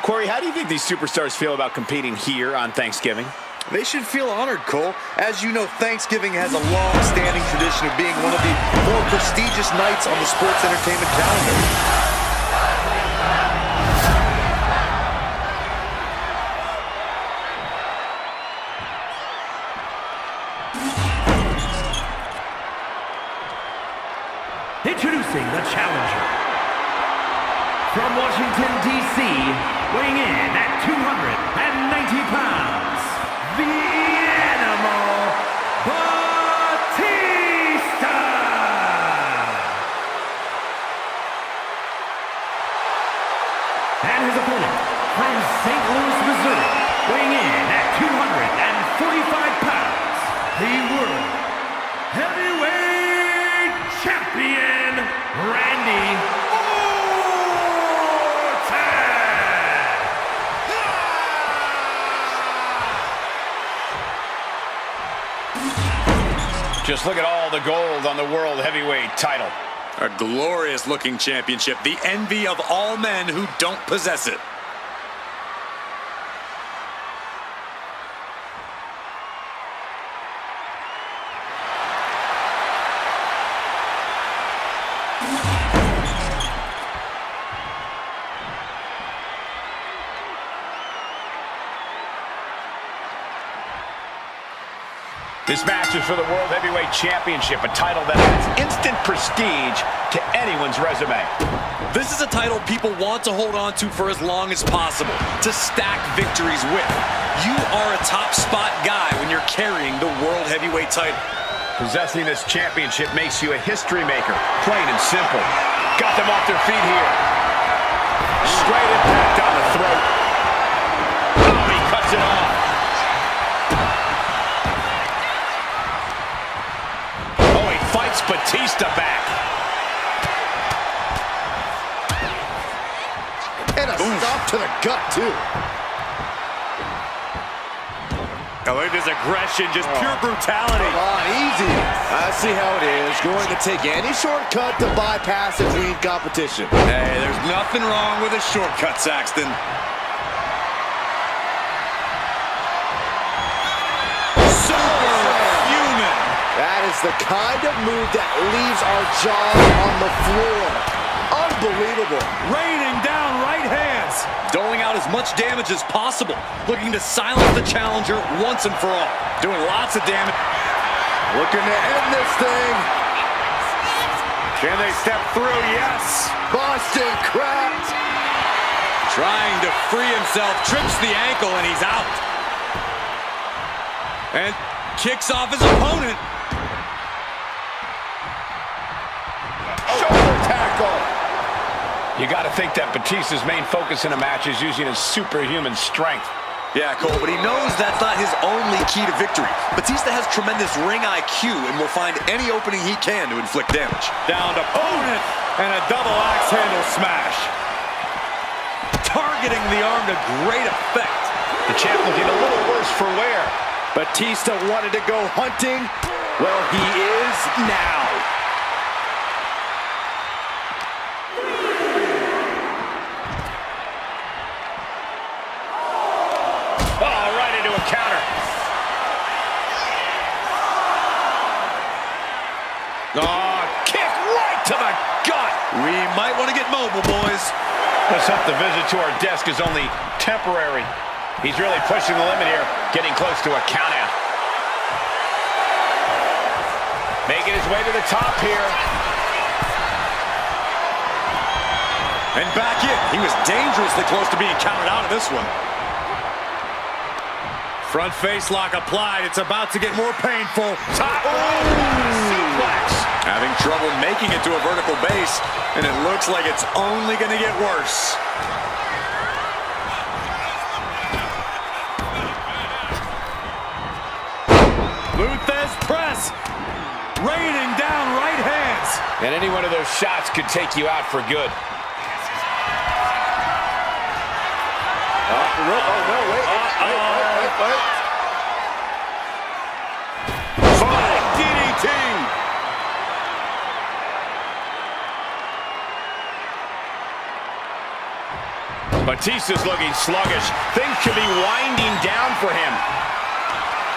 Corey, how do you think these superstars feel about competing here on Thanksgiving? They should feel honored, Cole. As you know, Thanksgiving has a long-standing tradition of being one of the more prestigious nights on the sports entertainment calendar. Introducing the challenger. From Washington, D.C., weighing in at 290 pounds, the Animal, Batista! And his opponent, from St. Louis, Missouri, weighing in at 245 pounds, the World Heavyweight Champion, Randy Orton! Just look at all the gold on the World Heavyweight title. A glorious-looking championship, the envy of all men who don't possess it. This match is for the World Heavyweight Championship, a title that adds instant prestige to anyone's resume. This is a title people want to hold on to for as long as possible, to stack victories with. You are a top spot guy when you're carrying the World Heavyweight title. Possessing this championship makes you a history maker, plain and simple. Got them off their feet here. Straight impact on the throat. Oh, he cuts it off. Fights Batista back. And a stop to the gut, too. Oh, look at this aggression, just pure brutality. Come on, easy. I see how it is. Going to take any shortcut to bypass a clean competition. Hey, there's nothing wrong with a shortcut, Saxton. That is the kind of move that leaves our jaw on the floor. Unbelievable. Raining down right hands. Doling out as much damage as possible. Looking to silence the challenger once and for all. Doing lots of damage. Looking to end this thing. Can they step through? Yes. Boston Crab. Trying to free himself. Trips the ankle and he's out. And kicks off his opponent. Shoulder tackle. You got to think that Batista's main focus in a match is using his superhuman strength. Yeah, Cole, but he knows that's not his only key to victory. Batista has tremendous ring IQ and will find any opening he can to inflict damage. Downed opponent and a double axe handle smash. Targeting the arm to great effect. The champ looking a little worse for wear. Batista wanted to go hunting. Well, he is now. Oh, right into a counter. Oh, kick right to the gut. We might want to get mobile, boys. Let's hope the visit to our desk is only temporary. He's really pushing the limit here, getting close to a countout. Making his way to the top here. And back in. He was dangerously close to being counted out of this one. Front face lock applied. It's about to get more painful. Top suplex. Having trouble making it to a vertical base, and it looks like it's only going to get worse. Luthez press. Raining down right hands. And any one of those shots could take you out for good. Oh, no, wait. Flying DDT. Batista's looking sluggish. Things could be winding down for him.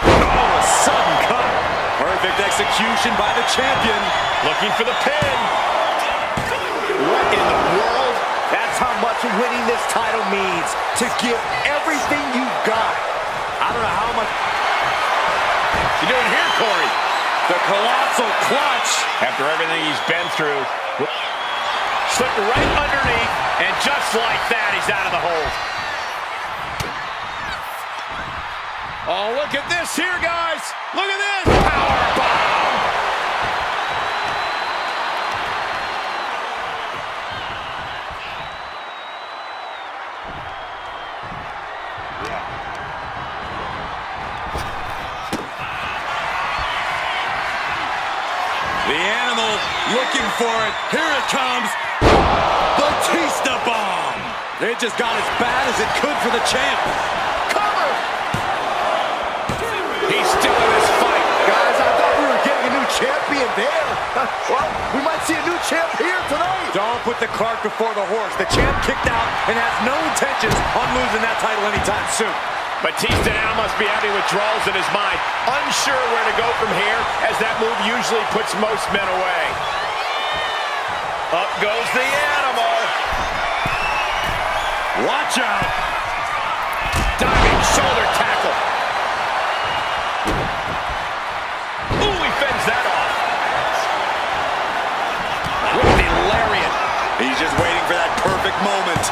Oh, a sudden cut. Perfect execution by the champion. Looking for the pin. What in the world? That's how much winning this title means. To give everything you've got. I don't know how much. You doing here, Corey? The colossal clutch. After everything he's been through. Slipped right underneath. And just like that, he's out of the hold. Oh, look at this here, guys. Look at this. Power bomb. The Animal looking for it. Here it comes. Batista bomb. It just got as bad as it could for the champ. Cover! He's still in this fight. Guys, I thought we were getting a new champion there. Well, we might see a new champ here tonight. Don't put the cart before the horse. The champ kicked out and has no intentions on losing that title anytime soon. Batista now must be having withdrawals in his mind, unsure where to go from here, as that move usually puts most men away. Up goes the animal. Watch out. Diving shoulder tackle. Ooh, he fends that off. With the lariat. He's just waiting for that perfect moment.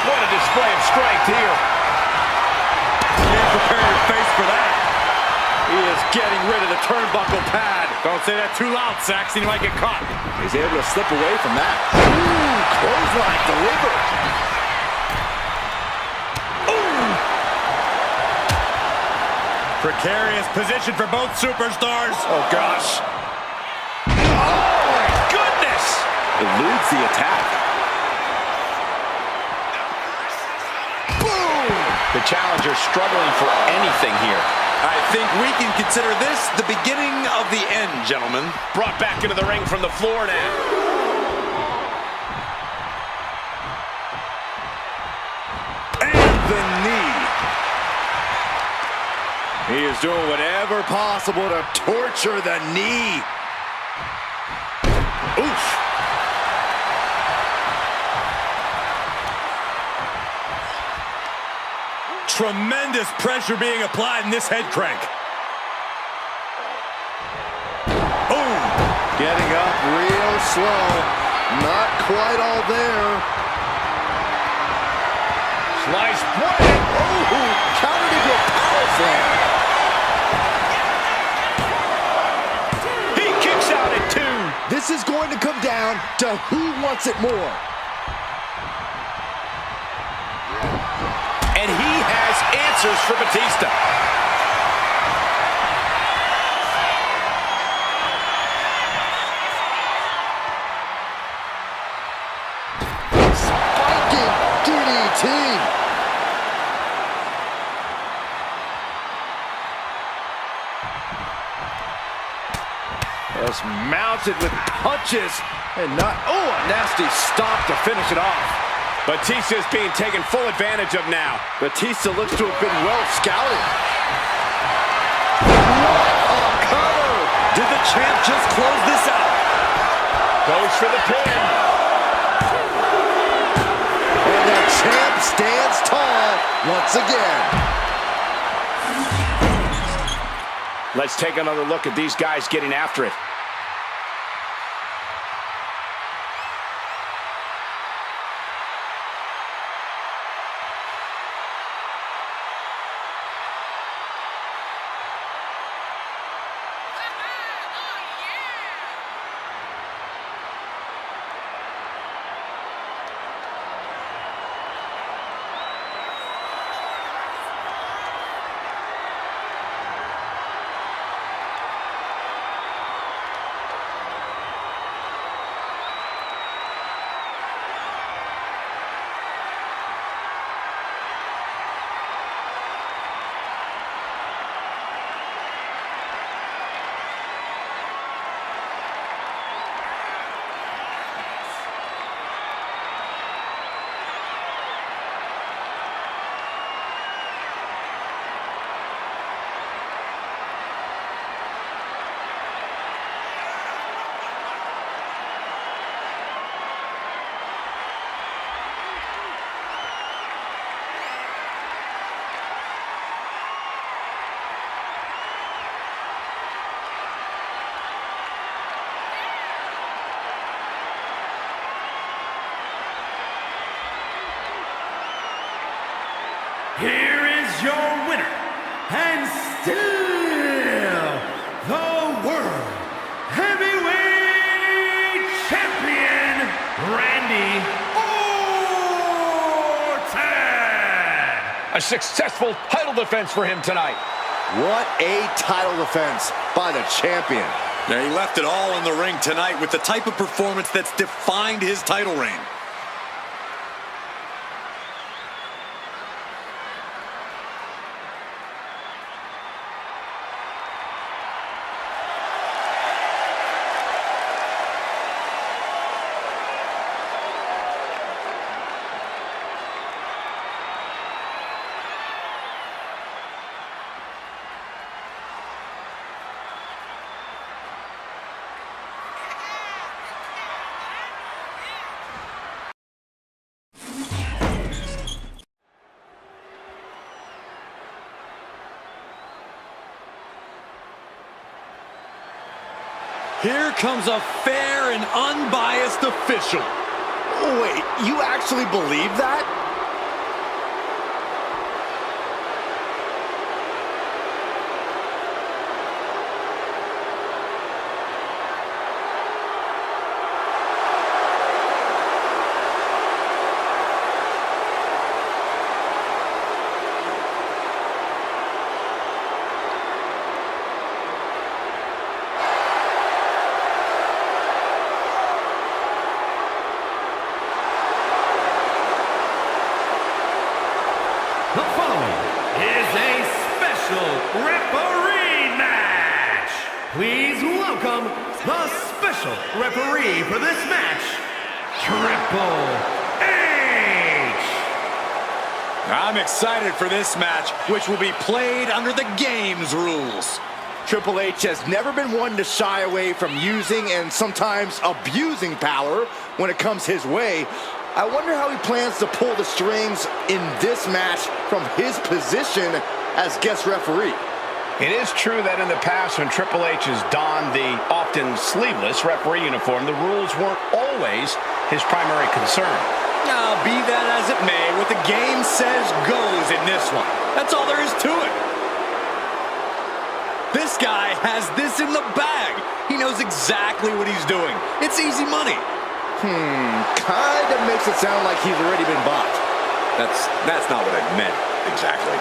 What a display of strength here. Can't prepare your face for that. He is getting rid of the turnbuckle pad. Don't say that too loud, Saxton. You might get caught. He's able to slip away from that. Ooh, clothesline delivered. Precarious position for both superstars. Oh, gosh. Oh, my goodness. Eludes the attack. Boom! The challenger struggling for anything here. I think we can consider this the beginning of the end, gentlemen. Brought back into the ring from the floor now. And the knee. He is doing whatever possible to torture the knee. Oof. Tremendous pressure being applied in this head crank. Boom! Getting up real slow. Not quite all there. Slice play. Oh, countered into a power slam. He kicks out at 2. This is going to come down to who wants it more. And he has answers for Batista. Spiking DDT. Just mounted with punches and not, oh, a nasty stop to finish it off. Batista is being taken full advantage of now. Batista looks to have been well scouted. What a cover! Did the champ just close this out? Goes for the pin. And the champ stands tall once again. Let's take another look at these guys getting after it. Here is your winner, and still the World Heavyweight Champion, Randy Orton. A successful title defense for him tonight. What a title defense by the champion. Yeah, he left it all in the ring tonight with the type of performance that's defined his title reign. Here comes a fair and unbiased official. Wait, you actually believe that? The following is a special referee match. Please welcome the special referee for this match, Triple H. I'm excited for this match, which will be played under the game's rules. Triple H has never been one to shy away from using and sometimes abusing power when it comes his way. I wonder how he plans to pull the strings in this match from his position as guest referee. It is true that in the past when Triple H has donned the often sleeveless referee uniform, the rules weren't always his primary concern. Now, be that as it may, what the game says goes in this one. That's all there is to it. This guy has this in the bag. He knows exactly what he's doing. It's easy money. Kind of makes it sound like he's already been bought. That's not what I meant exactly.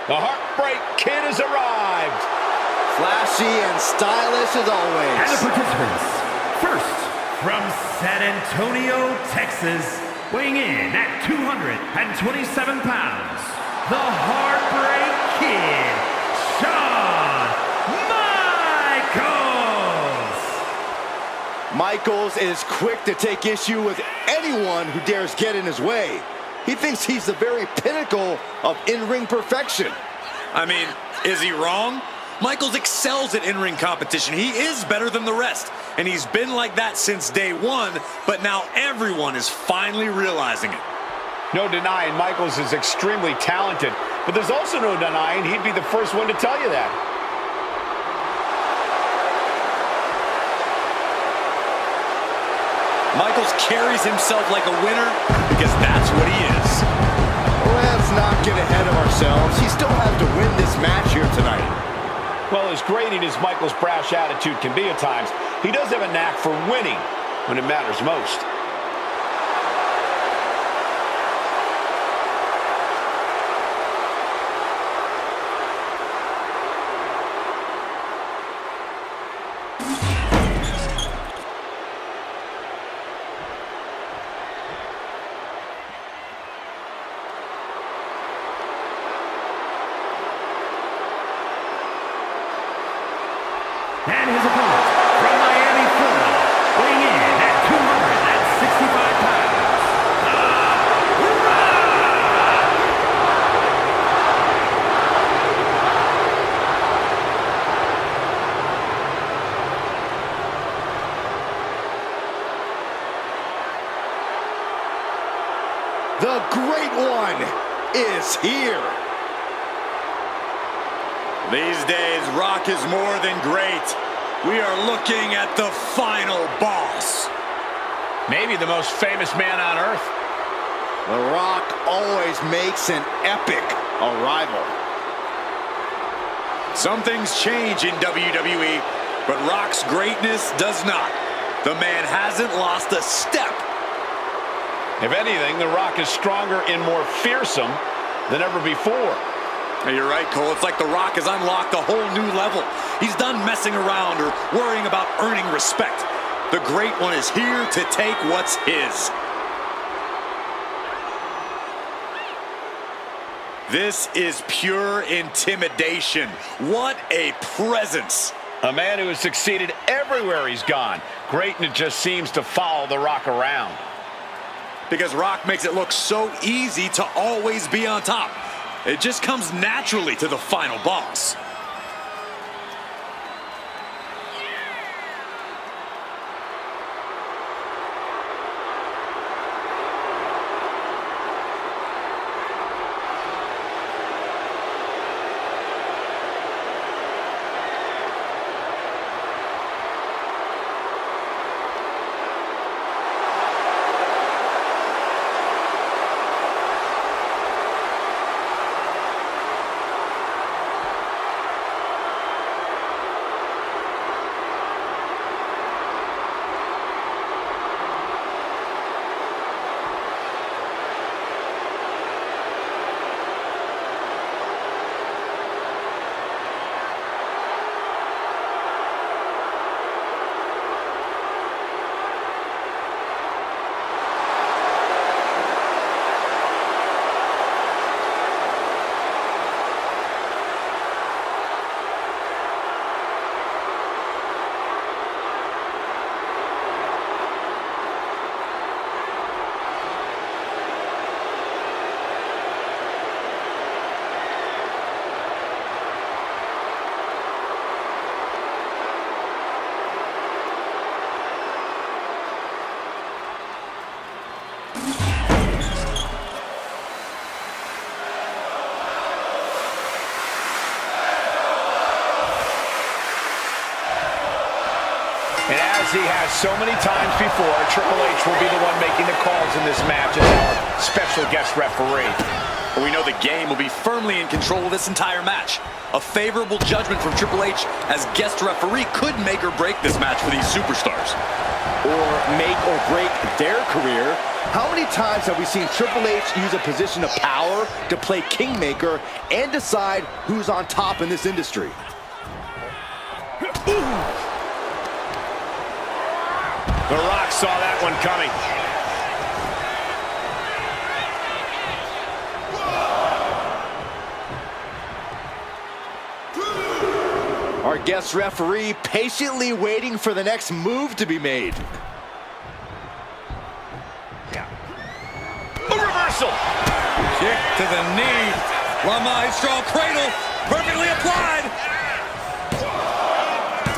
The Heartbreak Kid has arrived. Flashy and stylish as always. And the participants, first from San Antonio, Texas, weighing in at 227 pounds, the Heartbreak Kid, Shawn Michaels. Michaels is quick to take issue with anyone who dares get in his way. He thinks he's the very pinnacle of in-ring perfection. I mean, is he wrong? Michaels excels at in-ring competition. He is better than the rest, and he's been like that since day one, but now everyone is finally realizing it. No denying Michaels is extremely talented, but there's also no denying he'd be the first one to tell you that. Michaels carries himself like a winner because that's what he is. Let's not get ahead of ourselves. He still has to win this match here tonight. Well, as grating as Michaels' brash attitude can be at times, he does have a knack for winning when it matters most. And his opponent, from Miami, Florida, weighing in at 265 pounds, The The Great One is here. These days, Rock is more than great. We are looking at the final boss. Maybe the most famous man on earth. The Rock always makes an epic arrival. Some things change in WWE, but Rock's greatness does not. The man hasn't lost a step. If anything, The Rock is stronger and more fearsome than ever before. You're right, Cole. It's like The Rock has unlocked a whole new level. He's done messing around or worrying about earning respect. The Great One is here to take what's his. This is pure intimidation. What a presence. A man who has succeeded everywhere he's gone. Greatness just seems to follow The Rock around. Because Rock makes it look so easy to always be on top. It just comes naturally to the final boss. And as he has so many times before, Triple H will be the one making the calls in this match as our special guest referee. We know the game will be firmly in control of this entire match. A favorable judgment from Triple H as guest referee could make or break this match for these superstars. Or make or break their career. How many times have we seen Triple H use a position of power to play kingmaker and decide who's on top in this industry? The Rock saw that one coming. Our guest referee patiently waiting for the next move to be made. A reversal. Kick to the knee. La Maestro cradle. Perfectly applied.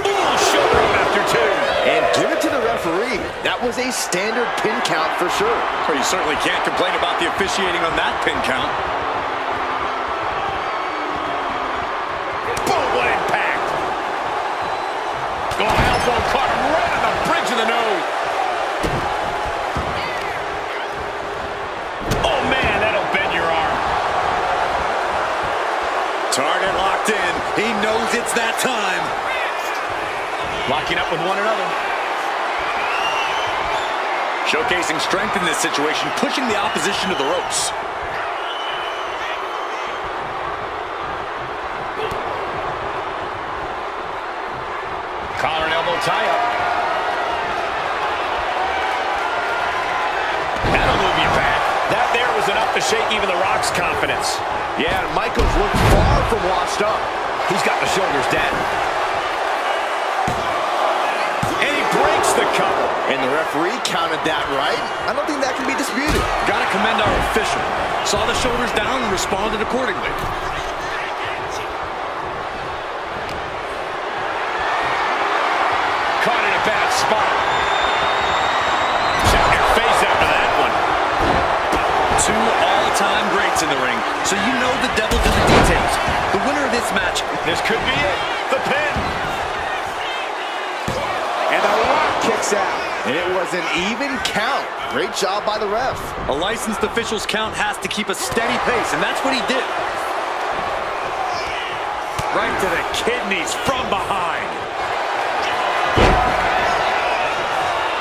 Ooh, shoulder up after two. And give it to the referee. That was a standard pin count for sure. Well, you certainly can't complain about the officiating on that pin count. Boom, what impact. Oh, elbow caught him right on the bridge of the nose. Oh, man, that'll bend your arm. Target locked in. He knows it's that time. Locking up with one another. Showcasing strength in this situation, pushing the opposition to the ropes. Collar and elbow tie-up. That'll move you back. That there was enough to shake even The Rock's confidence. Yeah, and Michaels looked far from washed up. He's got the shoulders down. And he breaks the cover. And the referee counted that right. I don't think that can be disputed. Gotta commend our official. Saw the shoulders down and responded accordingly. Caught in a bad spot. Check your face after that one. Two all-time all-time greats in the ring, so you know the devil's in the details. The winner of this match. This could be it. The pin. And the Rock kicks out. And it was an even count. Great job by the ref. A licensed official's count has to keep a steady pace, and that's what he did. Right to the kidneys from behind.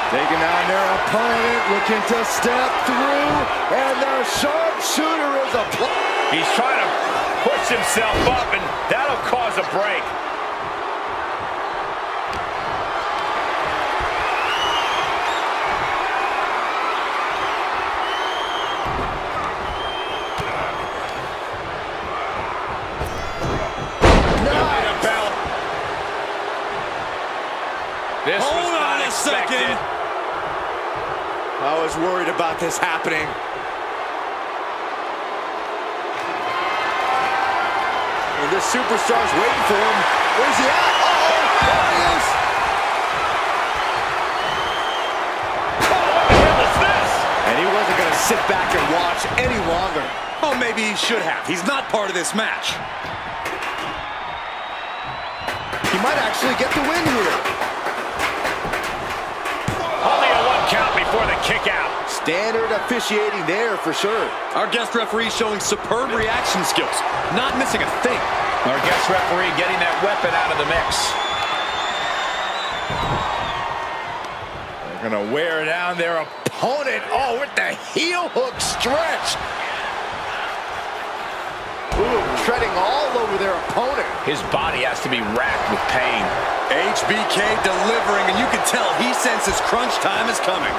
Taking on their opponent, looking to step through, and their sharpshooter is applied. He's trying to push himself up, and that'll cause a break. This was Hold on not a expected. second. I was worried about this happening. And this superstar's waiting for him. Where's he at? Uh-oh! There he is! What the hell is this? And he wasn't going to sit back and watch any longer. Oh, maybe he should have. He's not part of this match. He might actually get the win here. Only a 1 count before the kick out. Standard officiating there for sure. Our guest referee showing superb reaction skills, not missing a thing. Our guest referee getting that weapon out of the mix. They're going to wear down their opponent. Oh, with the heel hook stretch. Ooh, treading all over their opponent. His body has to be racked with pain. HBK delivering, and you can tell he senses crunch time is coming.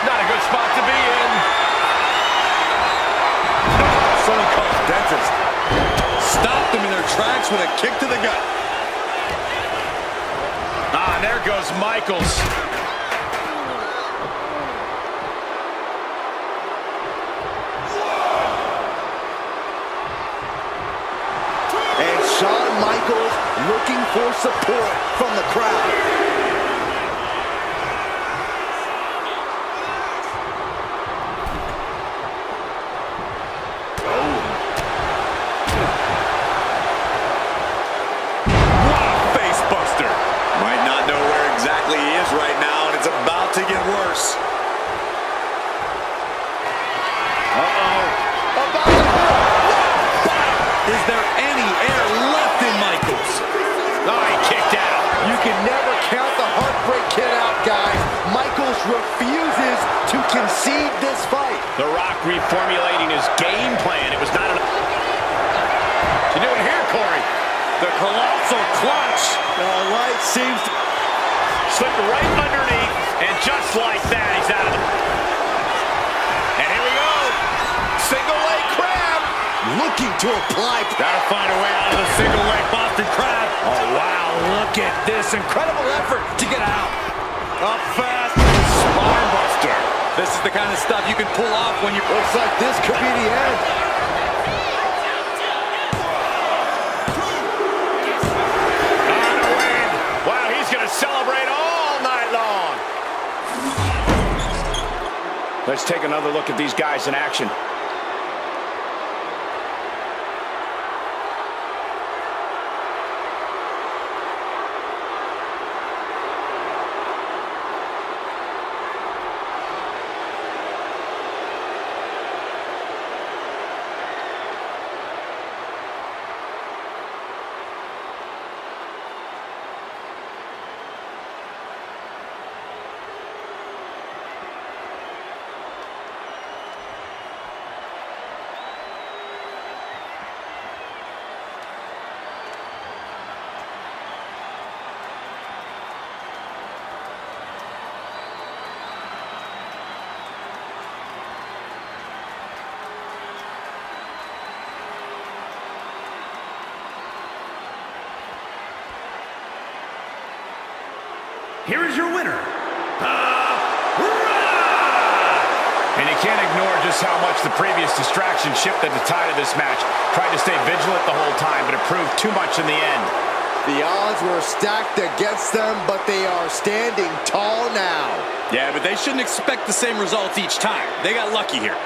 Not a good spot to be in. Someone called a dentist. Stopped them in their tracks with a kick to the gut. Ah, and there goes Michaels. And Shawn Michaels looking for support from the crowd. Might not know where exactly he is right now, and it's about to get worse. Is there any air left in Michaels? Oh, he kicked out. You can never count the Heartbreak Kid out, guys. Michaels refuses to concede this fight. The Rock reformulating his game plan. It was not enough. What you doing here, Corey? The colossal clutch. The light seems to... Slipped right underneath, and just like that, he's out of the... And here we go. Single leg crab. Looking to apply... Gotta find a way out of the single leg Boston Crab. Oh, wow, look at this. Incredible effort to get out. Up fast. Spine buster. This is the kind of stuff you can pull off when you... Looks like this could be the end. On a win. Wow, he's going to celebrate all night long. Let's take another look at these guys in action. Here is your winner, And you can't ignore just how much the previous distraction shifted the tide of this match. Tried to stay vigilant the whole time, but it proved too much in the end. The odds were stacked against them, but they are standing tall now. Yeah, but they shouldn't expect the same results each time. They got lucky here.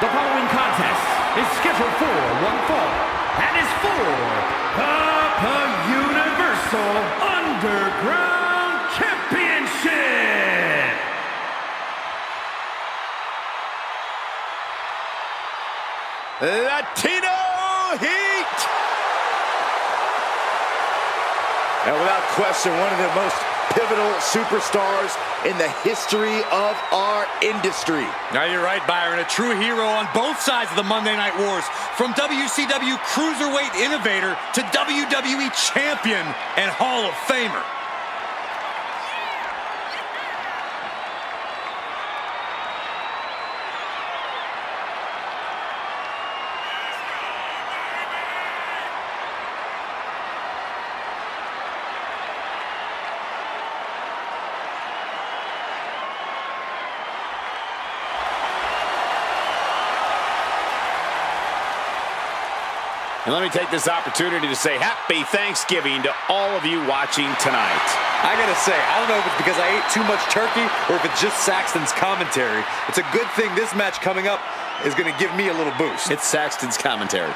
The following contest is scheduled for one fall and is for the Universal Underground Championship. Latino Heat! And without question, one of the most pivotal superstars in the history of our industry. Now you're right, Byron. A true hero on both sides of the Monday Night Wars. From WCW Cruiserweight Innovator to WWE Champion and Hall of Famer. And let me take this opportunity to say happy Thanksgiving to all of you watching tonight. I gotta say, I don't know if it's because I ate too much turkey or if it's just Saxton's commentary. It's a good thing this match coming up is gonna give me a little boost. It's Saxton's commentary.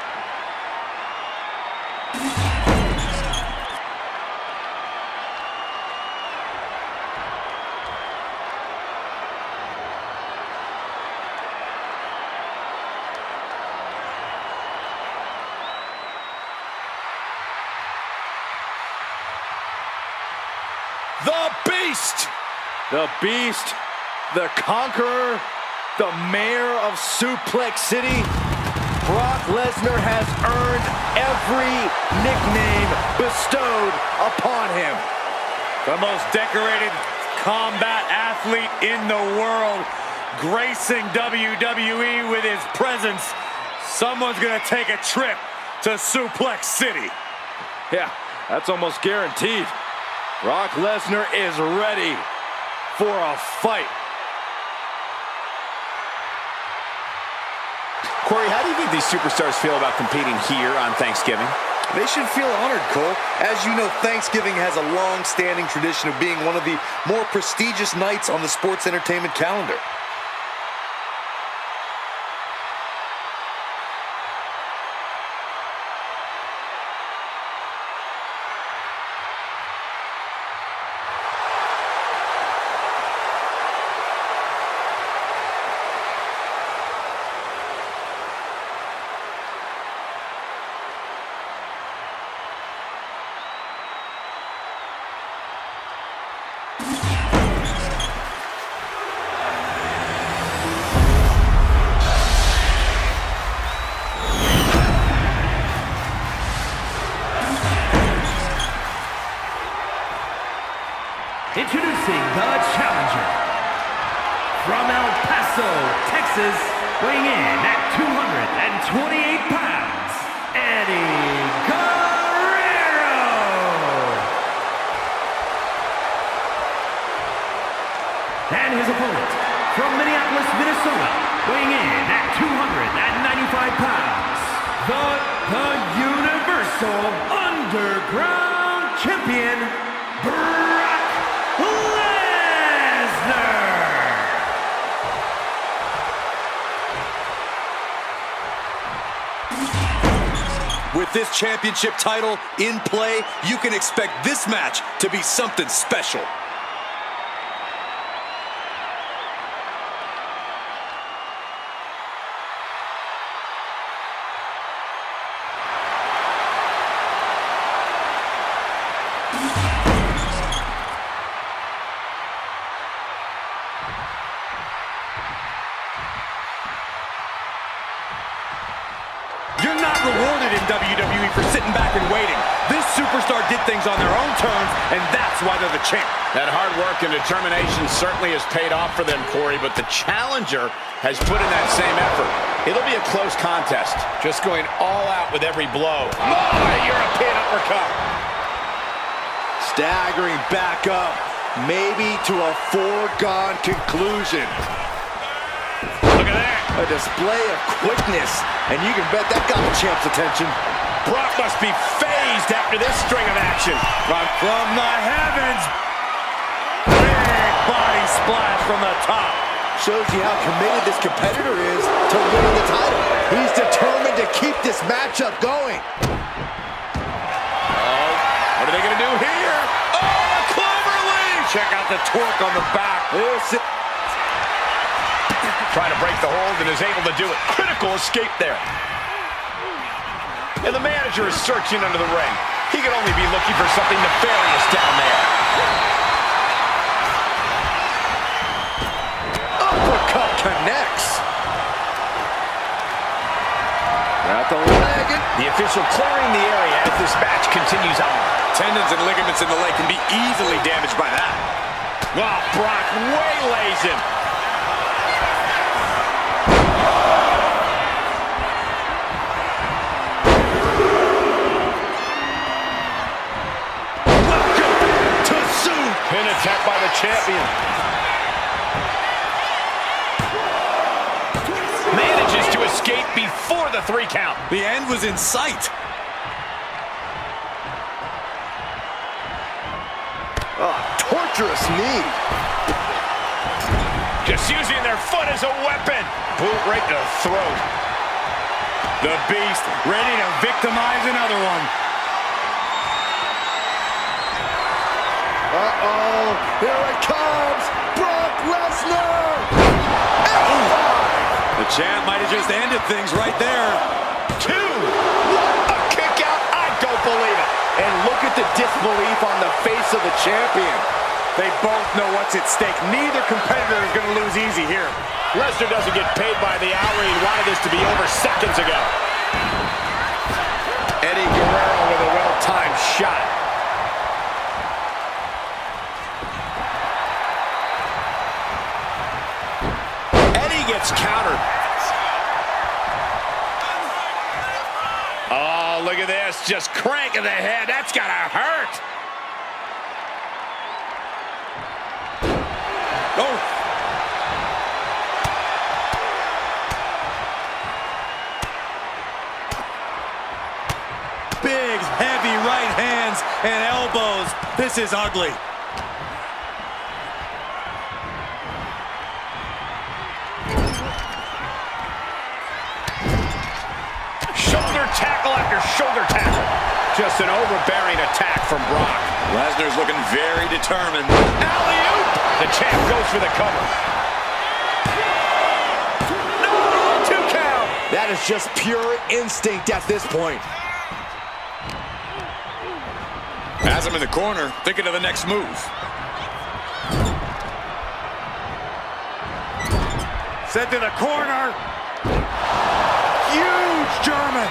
The Beast! The Beast, the Conqueror, the Mayor of Suplex City. Brock Lesnar has earned every nickname bestowed upon him. The most decorated combat athlete in the world, gracing WWE with his presence. Someone's gonna take a trip to Suplex City. Yeah, that's almost guaranteed. Brock Lesnar is ready for a fight. Corey, how do you think these superstars feel about competing here on Thanksgiving? They should feel honored, Cole. As you know, Thanksgiving has a long-standing tradition of being one of the more prestigious nights on the sports entertainment calendar. Introducing the challenger from El Paso, Texas, weighing in at 228 pounds, Eddie Guerrero. And his opponent from Minneapolis, Minnesota, weighing in at 295 pounds, the Universal Underground Champion, Brock Lesnar. With this championship title in play, you can expect this match to be something special. You're not rewarded in WWE for sitting back and waiting. This superstar did things on their own terms, and that's why they're the champ. That hard work and determination certainly has paid off for them, Corey, but the challenger has put in that same effort. It'll be a close contest, just going all out with every blow. Oh, European uppercut. Staggering back up, maybe to a foregone conclusion. Look at that. A display of quickness, and you can bet that got the champ's attention. Brock must be phased after this string of action. From the heavens. Big body splash from the top. Shows you how committed this competitor is to winning the title. He's determined to keep this matchup going. What are they going to do here? Oh, a clover leaf! Check out the torque on the back. Trying to break the hold and is able to do it. Critical escape there. And the manager is searching under the ring. He could only be looking for something nefarious down there. Uppercut connects. Got the leg. The official clearing the area as this match continues on. Tendons and ligaments in the leg can be easily damaged by that. Wow, Brock waylays him. Pin attack by the champion. Manages to escape before the 3 count. The end was in sight. Torturous knee. Just using their foot as a weapon. Boot right to the throat. The Beast ready to victimize another one. Uh-oh, here it comes, Brock Lesnar! The champ might have just ended things right there. 2. What a kick out. I don't believe it. And look at the disbelief on the face of the champion. They both know what's at stake. Neither competitor is going to lose easy here. Lesnar doesn't get paid by the hour. He wanted this to be over seconds ago. Eddie Guerrero with a well-timed shot. Gets countered. Oh, look at this. Just cranking the head. That's gotta hurt. Oh. Big, heavy right hands and elbows. This is ugly. Tackle after shoulder tackle. Just an overbearing attack from Brock. Lesnar's looking very determined. Alley-oop! The champ goes for the cover. No, 2 count. That is just pure instinct at this point. Has him in the corner, thinking of the next move. Sent to the corner. Huge German.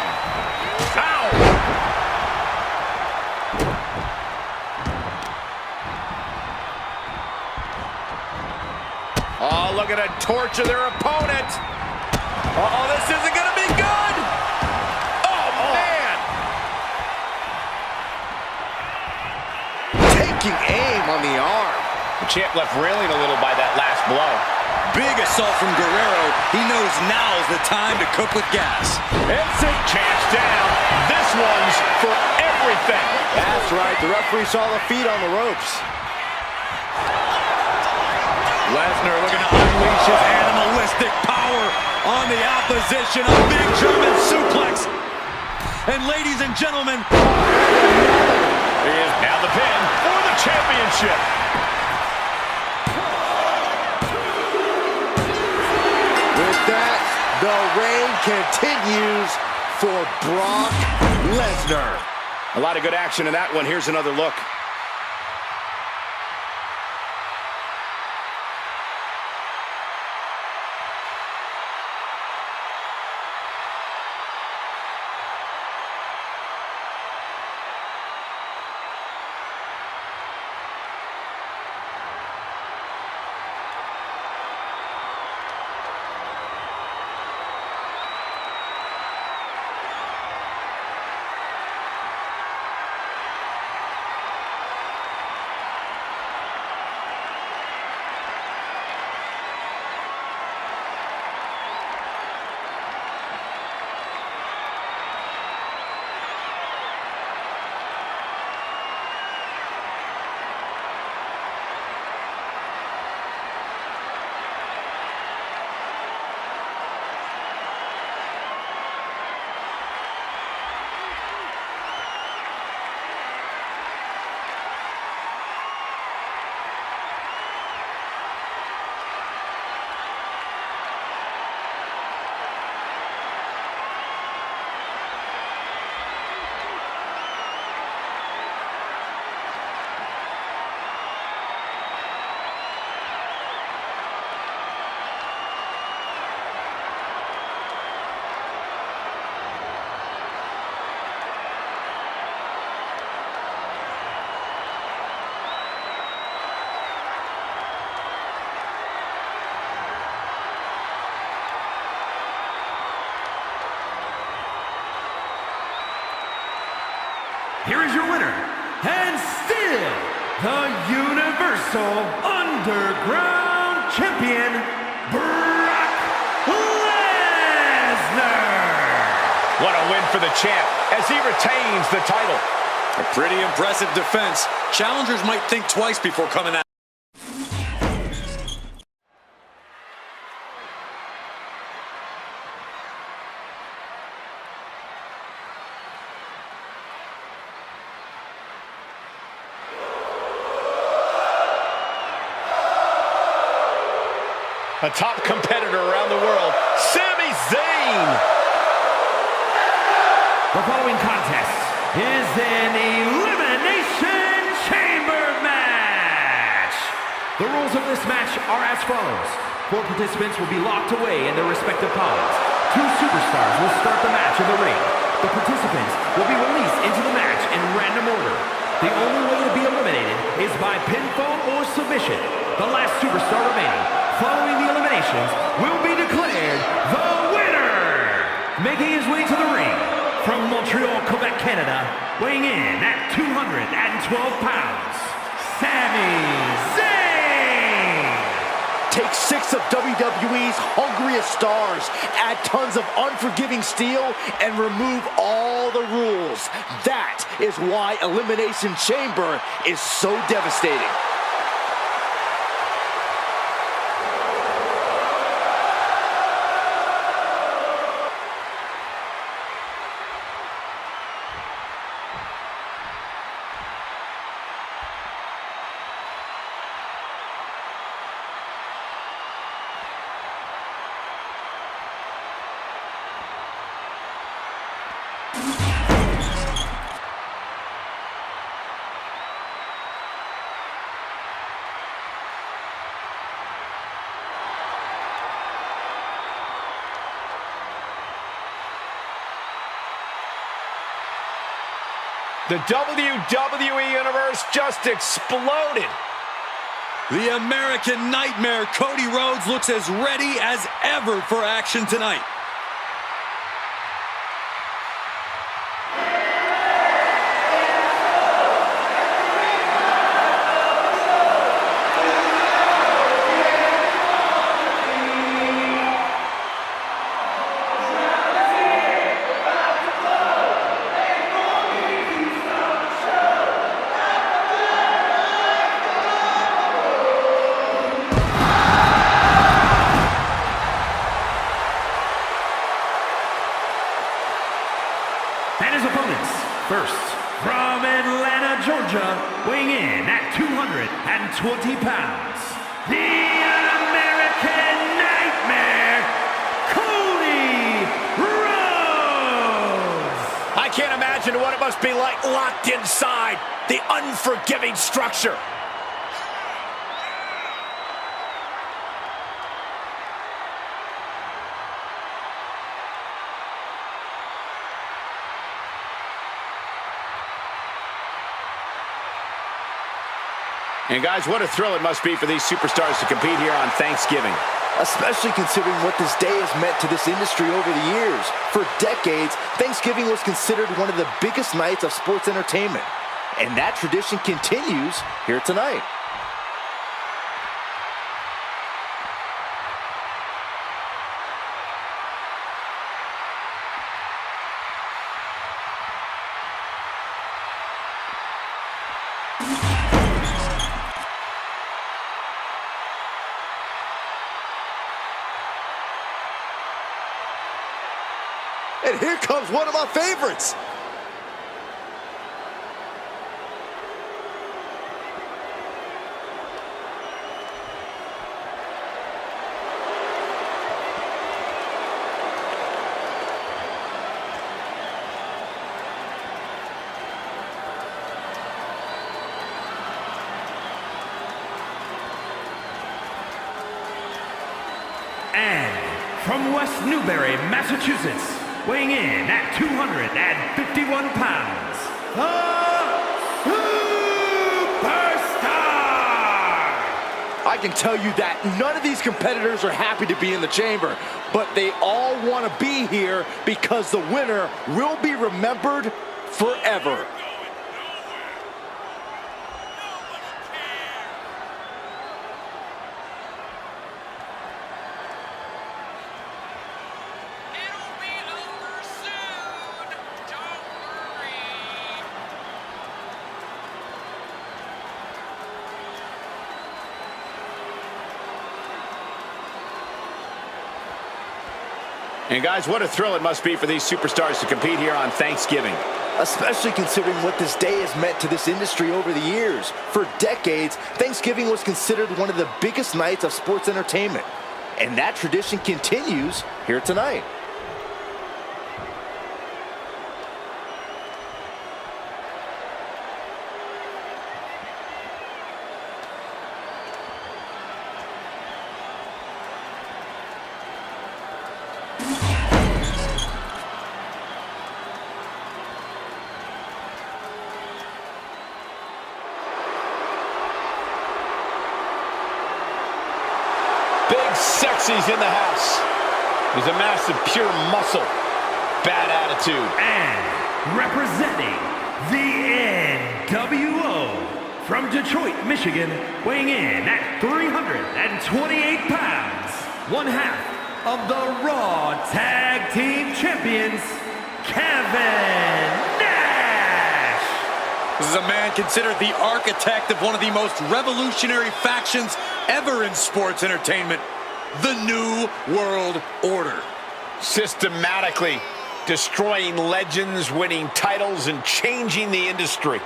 Ow! Oh, look at it torture their opponent. Uh-oh, this isn't going to be good. Oh, man. Taking aim on the arm. The champ left reeling a little by that last blow. Big assault from Guerrero. He knows now's the time to cook with gas. It's a champ's down. This one's for everything. That's right. The referee saw the feet on the ropes. Lesnar looking to unleash his animalistic power on the opposition. A big German suplex. And ladies and gentlemen, He is now the pin for the championship. With that, the reign continues for Brock Lesnar. A lot of good action in that one. Here's another look. here is your winner, and still the Universal Underground Champion, Brock Lesnar. What a win for the champ as he retains the title. A pretty impressive defense. Challengers might think twice before coming out. A top competitor around the world, Sami Zayn. The following contest is an Elimination Chamber match. The rules of this match are as follows. 4 participants will be locked away in their respective pods. 2 superstars will start the match in the ring. The participants will be released into the match in random order. The only way to be eliminated is by pinfall or submission. The last superstar remaining, following the eliminations, will be declared the winner. Making his way to the ring, from Montreal, Quebec, Canada, weighing in at 212 pounds, Sami Zayn. Take 6 of WWE's hungriest stars, add tons of unforgiving steel, and remove all the rules. That is why Elimination Chamber is so devastating. The WWE Universe just exploded. The American Nightmare, Cody Rhodes, looks as ready as ever for action tonight. And his opponents, first, from Atlanta, Georgia, weighing in at 220 pounds, the American Nightmare, Cody Rhodes. I can't imagine what it must be like locked inside the unforgiving structure. And guys, what a thrill it must be for these superstars to compete here on Thanksgiving. Especially considering what this day has meant to this industry over the years. For decades, Thanksgiving was considered one of the biggest nights of sports entertainment. And that tradition continues here tonight. And here comes one of my favorites. And from West Newbury, Massachusetts, weighing in at 251 pounds, the Superstar! I can tell you that none of these competitors are happy to be in the chamber, but they all want to be here because the winner will be remembered forever. And guys, what a thrill it must be for these superstars to compete here on Thanksgiving. Especially considering what this day has meant to this industry over the years. For decades, Thanksgiving was considered one of the biggest nights of sports entertainment. And that tradition continues here tonight. Big Sexy's in the house. He's a massive pure muscle. Bad attitude. And representing the NWO from Detroit, Michigan, weighing in at 328 pounds, one half of the Raw Tag Team Champions, Kevin Nash. This is a man considered the architect of one of the most revolutionary factions ever in sports entertainment, the New World Order. Systematically destroying legends, winning titles, and changing the industry.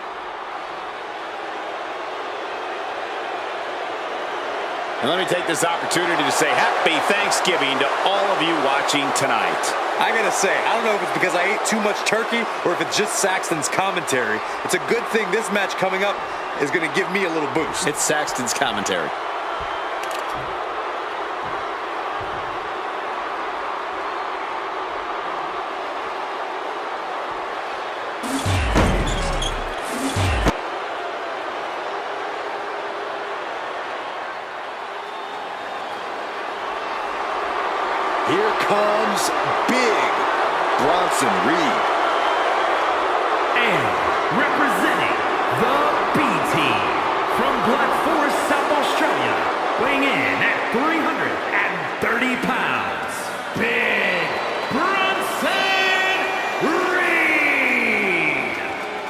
And let me take this opportunity to say happy Thanksgiving to all of you watching tonight. I gotta say, I don't know if it's because I ate too much turkey or if it's just Saxton's commentary. It's a good thing this match coming up is gonna give me a little boost. It's Saxton's commentary. Here comes Big Bronson Reed. And representing the B-Team from Black Forest, South Australia, weighing in at 330 pounds, Big Bronson Reed.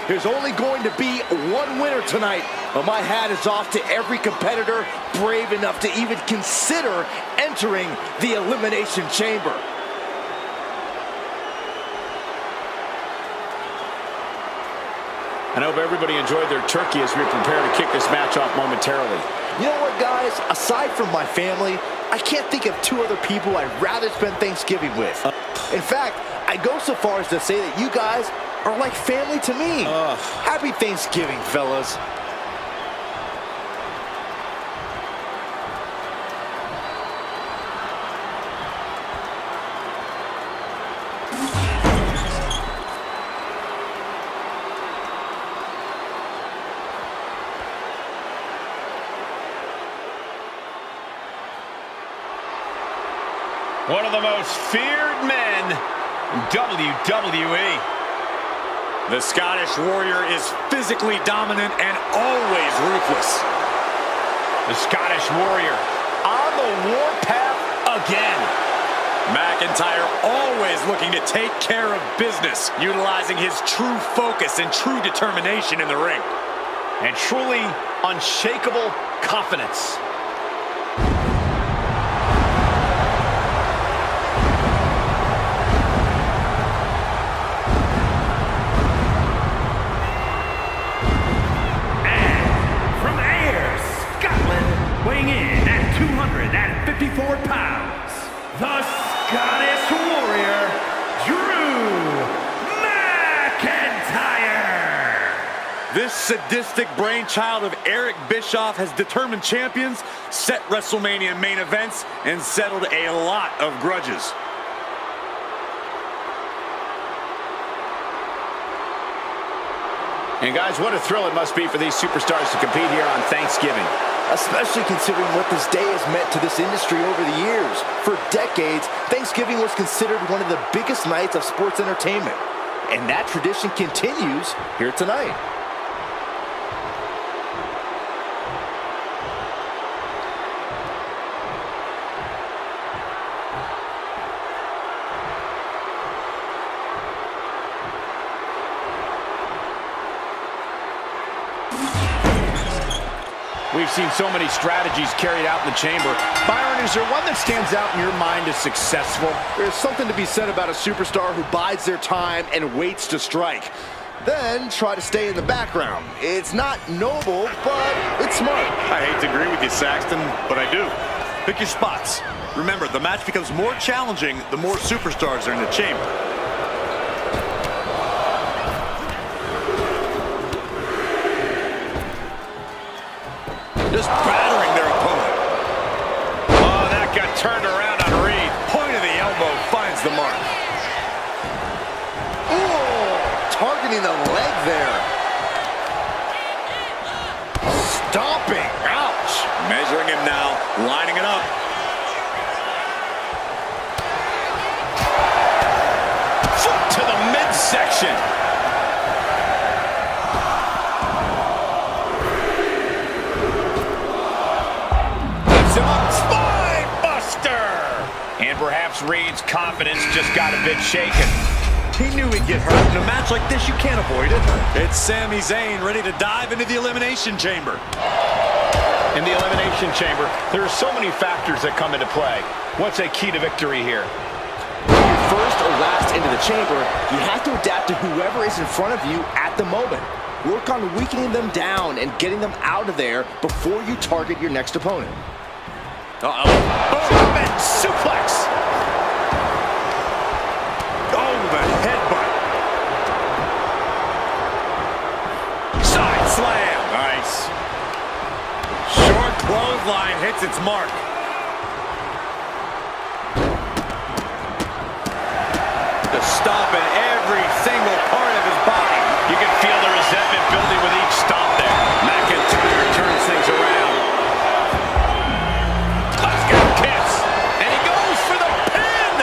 There's only going to be one winner tonight, but my hat is off to every competitor brave enough to even consider entering the Elimination Chamber. I hope everybody enjoyed their turkey as we prepare to kick this match off momentarily. You know what, guys? Aside from my family, I can't think of two other people I'd rather spend Thanksgiving with. In fact, I go so far as to say that you guys are like family to me. Happy Thanksgiving, fellas. One of the most feared men in WWE. The Scottish Warrior is physically dominant and always ruthless. The Scottish Warrior on the warpath again. McIntyre always looking to take care of business, utilizing his true focus and true determination in the ring. And truly unshakable confidence. Weighing in at 254 pounds, the Scottish Warrior, Drew McIntyre. This sadistic brainchild of Eric Bischoff has determined champions, set WrestleMania main events, and settled a lot of grudges. And guys, what a thrill it must be for these superstars to compete here on Thanksgiving. Especially considering what this day has meant to this industry over the years. For decades, Thanksgiving was considered one of the biggest nights of sports entertainment. And that tradition continues here tonight. We've seen so many strategies carried out in the chamber. Byron, is there one that stands out in your mind as successful? There's something to be said about a superstar who bides their time and waits to strike. Then try to stay in the background. It's not noble, but it's smart. I hate to agree with you, Saxton, but I do. Pick your spots. Remember, the match becomes more challenging the more superstars are in the chamber. Just battering their opponent. Oh, that got turned around on Reed. Point of the elbow finds the mark. Targeting the leg there. Stomping. Ouch. Measuring him now, lining it up. Foot to the midsection. Lifts him up. Spine buster. And perhaps Reed's confidence just got a bit shaken. He knew he'd get hurt. In a match like this, you can't avoid it. It's Sami Zayn ready to dive into the Elimination Chamber. In the Elimination Chamber, there are so many factors that come into play. What's a key to victory here? First or last into the chamber, you have to adapt to whoever is in front of you at the moment. Work on weakening them down and getting them out of there before you target your next opponent. German suplex. Oh, the headbutt. Side slam. Nice. Short clothesline hits its mark. The stomp in every single part of his body. You can feel the resentment building with each stomp there. McIntyre turns things around. Let's get a kiss. And he goes for the pin.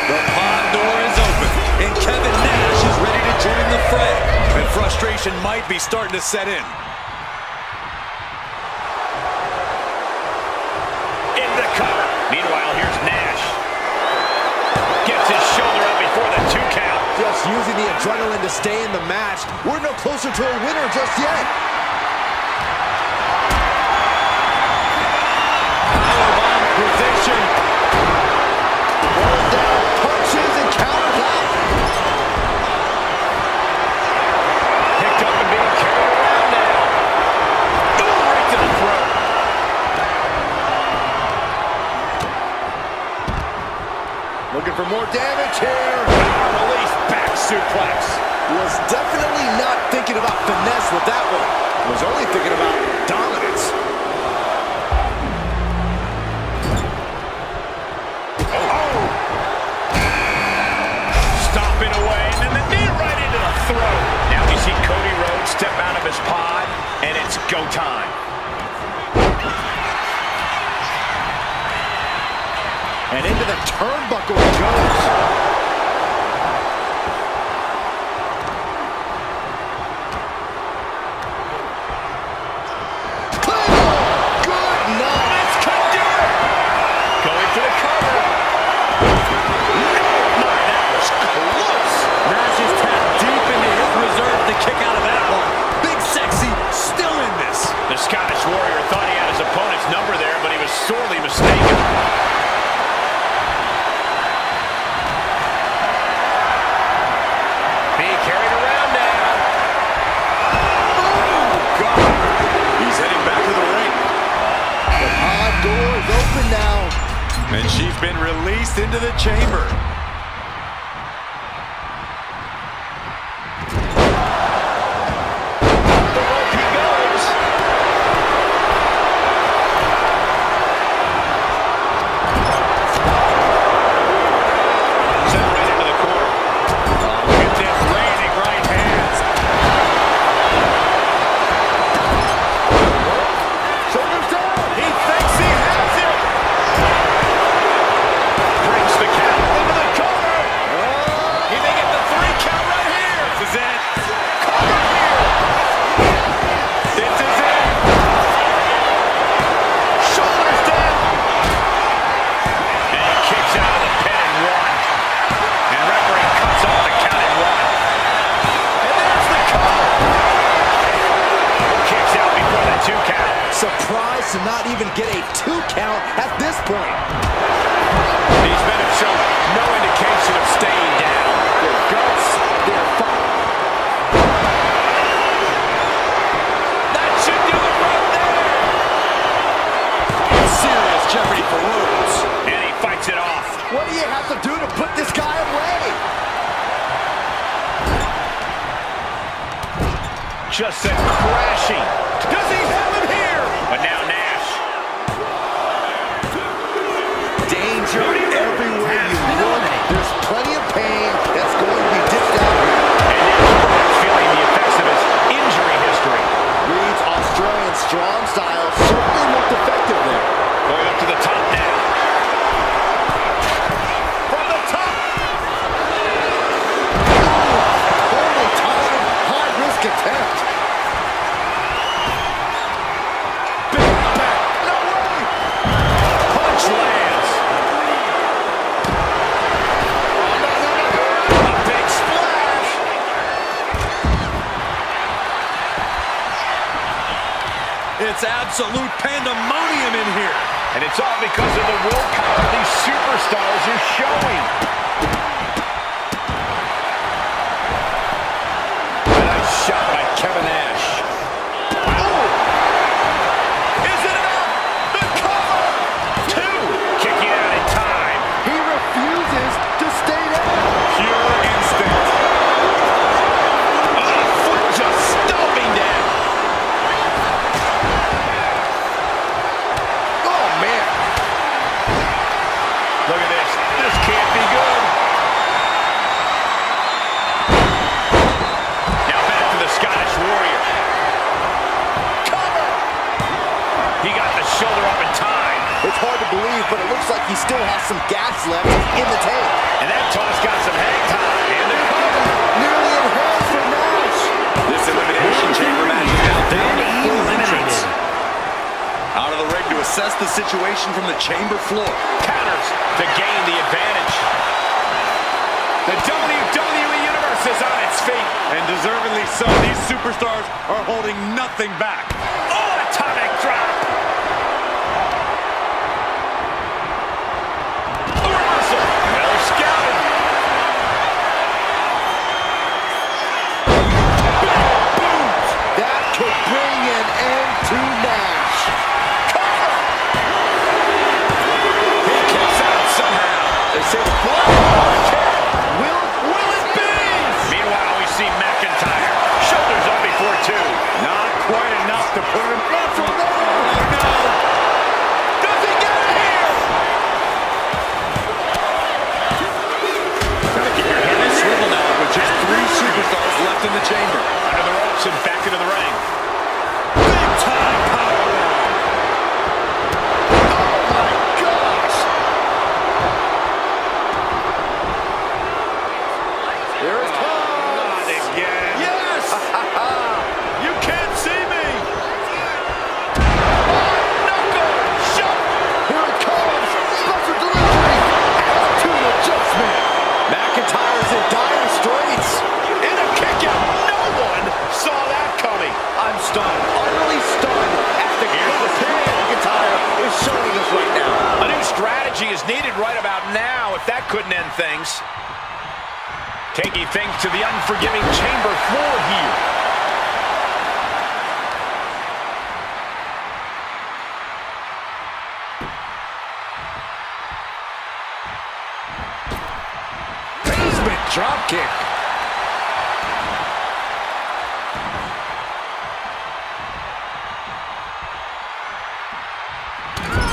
The pod door is open, and Kevin Nash is ready to join the fray. And frustration might be starting to set in. In the cover. Meanwhile, here's Nash. Gets his shoulder up before the 2 count. Just using the adrenaline to stay in the match. We're no closer to a winner just yet. Powerbomb position. Rolls down, punches, and counters out. Picked up and being carried around now. Boom, right to the throat. Looking for more damage here. Release back suplex. Was definitely not thinking about finesse with that one. Was only thinking about dominance. Stomping away, and then the knee right into the throat. Now we see Cody Rhodes step out of his pod, and it's go time. And into the turnbuckle he goes. Sorely mistaken. Being carried around now. Oh, God. He's heading back to the ring. The pod door is open now. And she's been released into the chamber. Brings the count into the surprised to not even get a 2 count at this point. These men have shown no indication of staying down. Their guts, their fight. That should do it right there. Serious jeopardy for Rhodes. And he fights it off. What do you have to do to put this guy away? Just sent crashing. Does he have him here? But now Nash. Danger everywhere you look. There's plenty of pain that's going to be dished out here. And now he's feeling the effects of his injury history. Reed's Australian strong style certainly looked effective there. Going up to the top now. From the top. Poorly timed, high-risk attempt. Big back. No way. Punch lands. A big splash. It's absolute pandemonium in here. And it's all because of the willpower these superstars are showing. A nice shot by Kevin Nash. Oh! Is it enough? The cover! 2. Kicking out in time. He refuses to stay down. Pure instinct. Foot just stomping down. Oh, man. Look at this. This can't be good. Now back to the Scottish Warrior. Cover! He got the shoulder up in time. It's hard to believe, but it looks like he still has some gas left in the tank. And that toss got some hang time. And the cover. Nearly in hands for Nash. This Elimination Chamber match is now down to 4 entrants. Out of the ring to assess the situation from the chamber floor. Counters to gain the advantage. The WWE Universe is on its feet. And deservedly so. These superstars are holding nothing back. Oh, atomic drop. A reversal. Well scouted. That could bring an end to Nash. He kicks out somehow. They say the blood. Will it be? Meanwhile, we see McIntyre. Shoulders up before 2. Not quite enough to put him Not from there. Oh, no. Does he get it here? Gotta keep your head in swivel now with just 3 superstars left in the chamber. Under the ropes and back into the ring. Big time powerbomb. Oh, my gosh. There it comes. Not again. Yes. You can't see me. Knuckle shot. Here it comes. Special delivery. Attitude adjustment. McIntyre's in dire straits. In a kick out. No one saw that coming. I'm stunned. Utterly stunned at the pain McIntyre is showing us right now. A new strategy is needed right about now if that couldn't end things. Taking things to the unforgiving chamber floor here. Basement dropkick.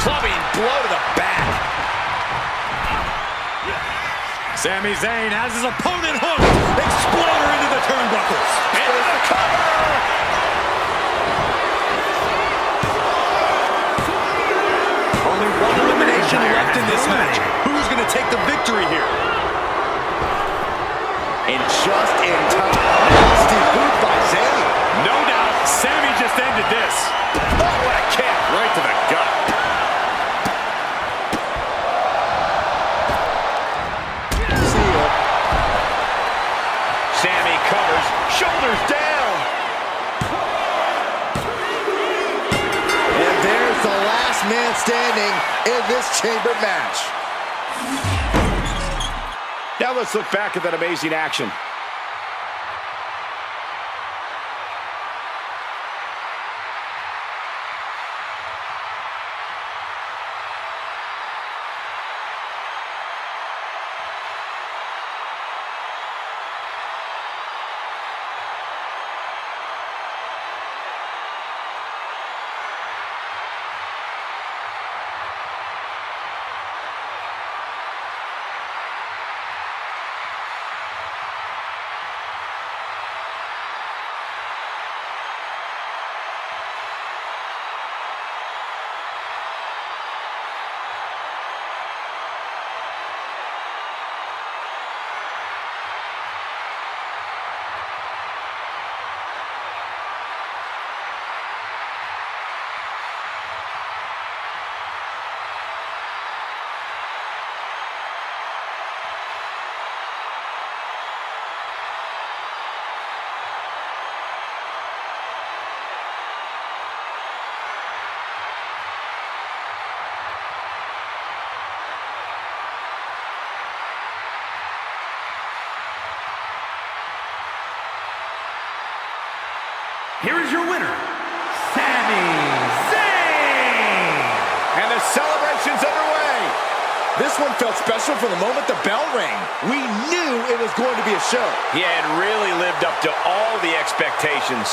Clubbing blow to the back. Sami Zayn has his opponent hooked. Exploder into the turnbuckles. And the cover. Only 1 elimination left in this match. Who's going to take the victory here? And just in time. Nasty boot by Zayn. No doubt, Sami just ended this. Oh, what a kick. Right to the gut. See ya. Sami covers. Shoulders down. Yeah, standing in this chamber match. Now let's look back at that amazing action. Here is your winner, Sami Zayn! And the celebration's underway. This one felt special from the moment the bell rang. We knew it was going to be a show. Yeah, it really lived up to all the expectations.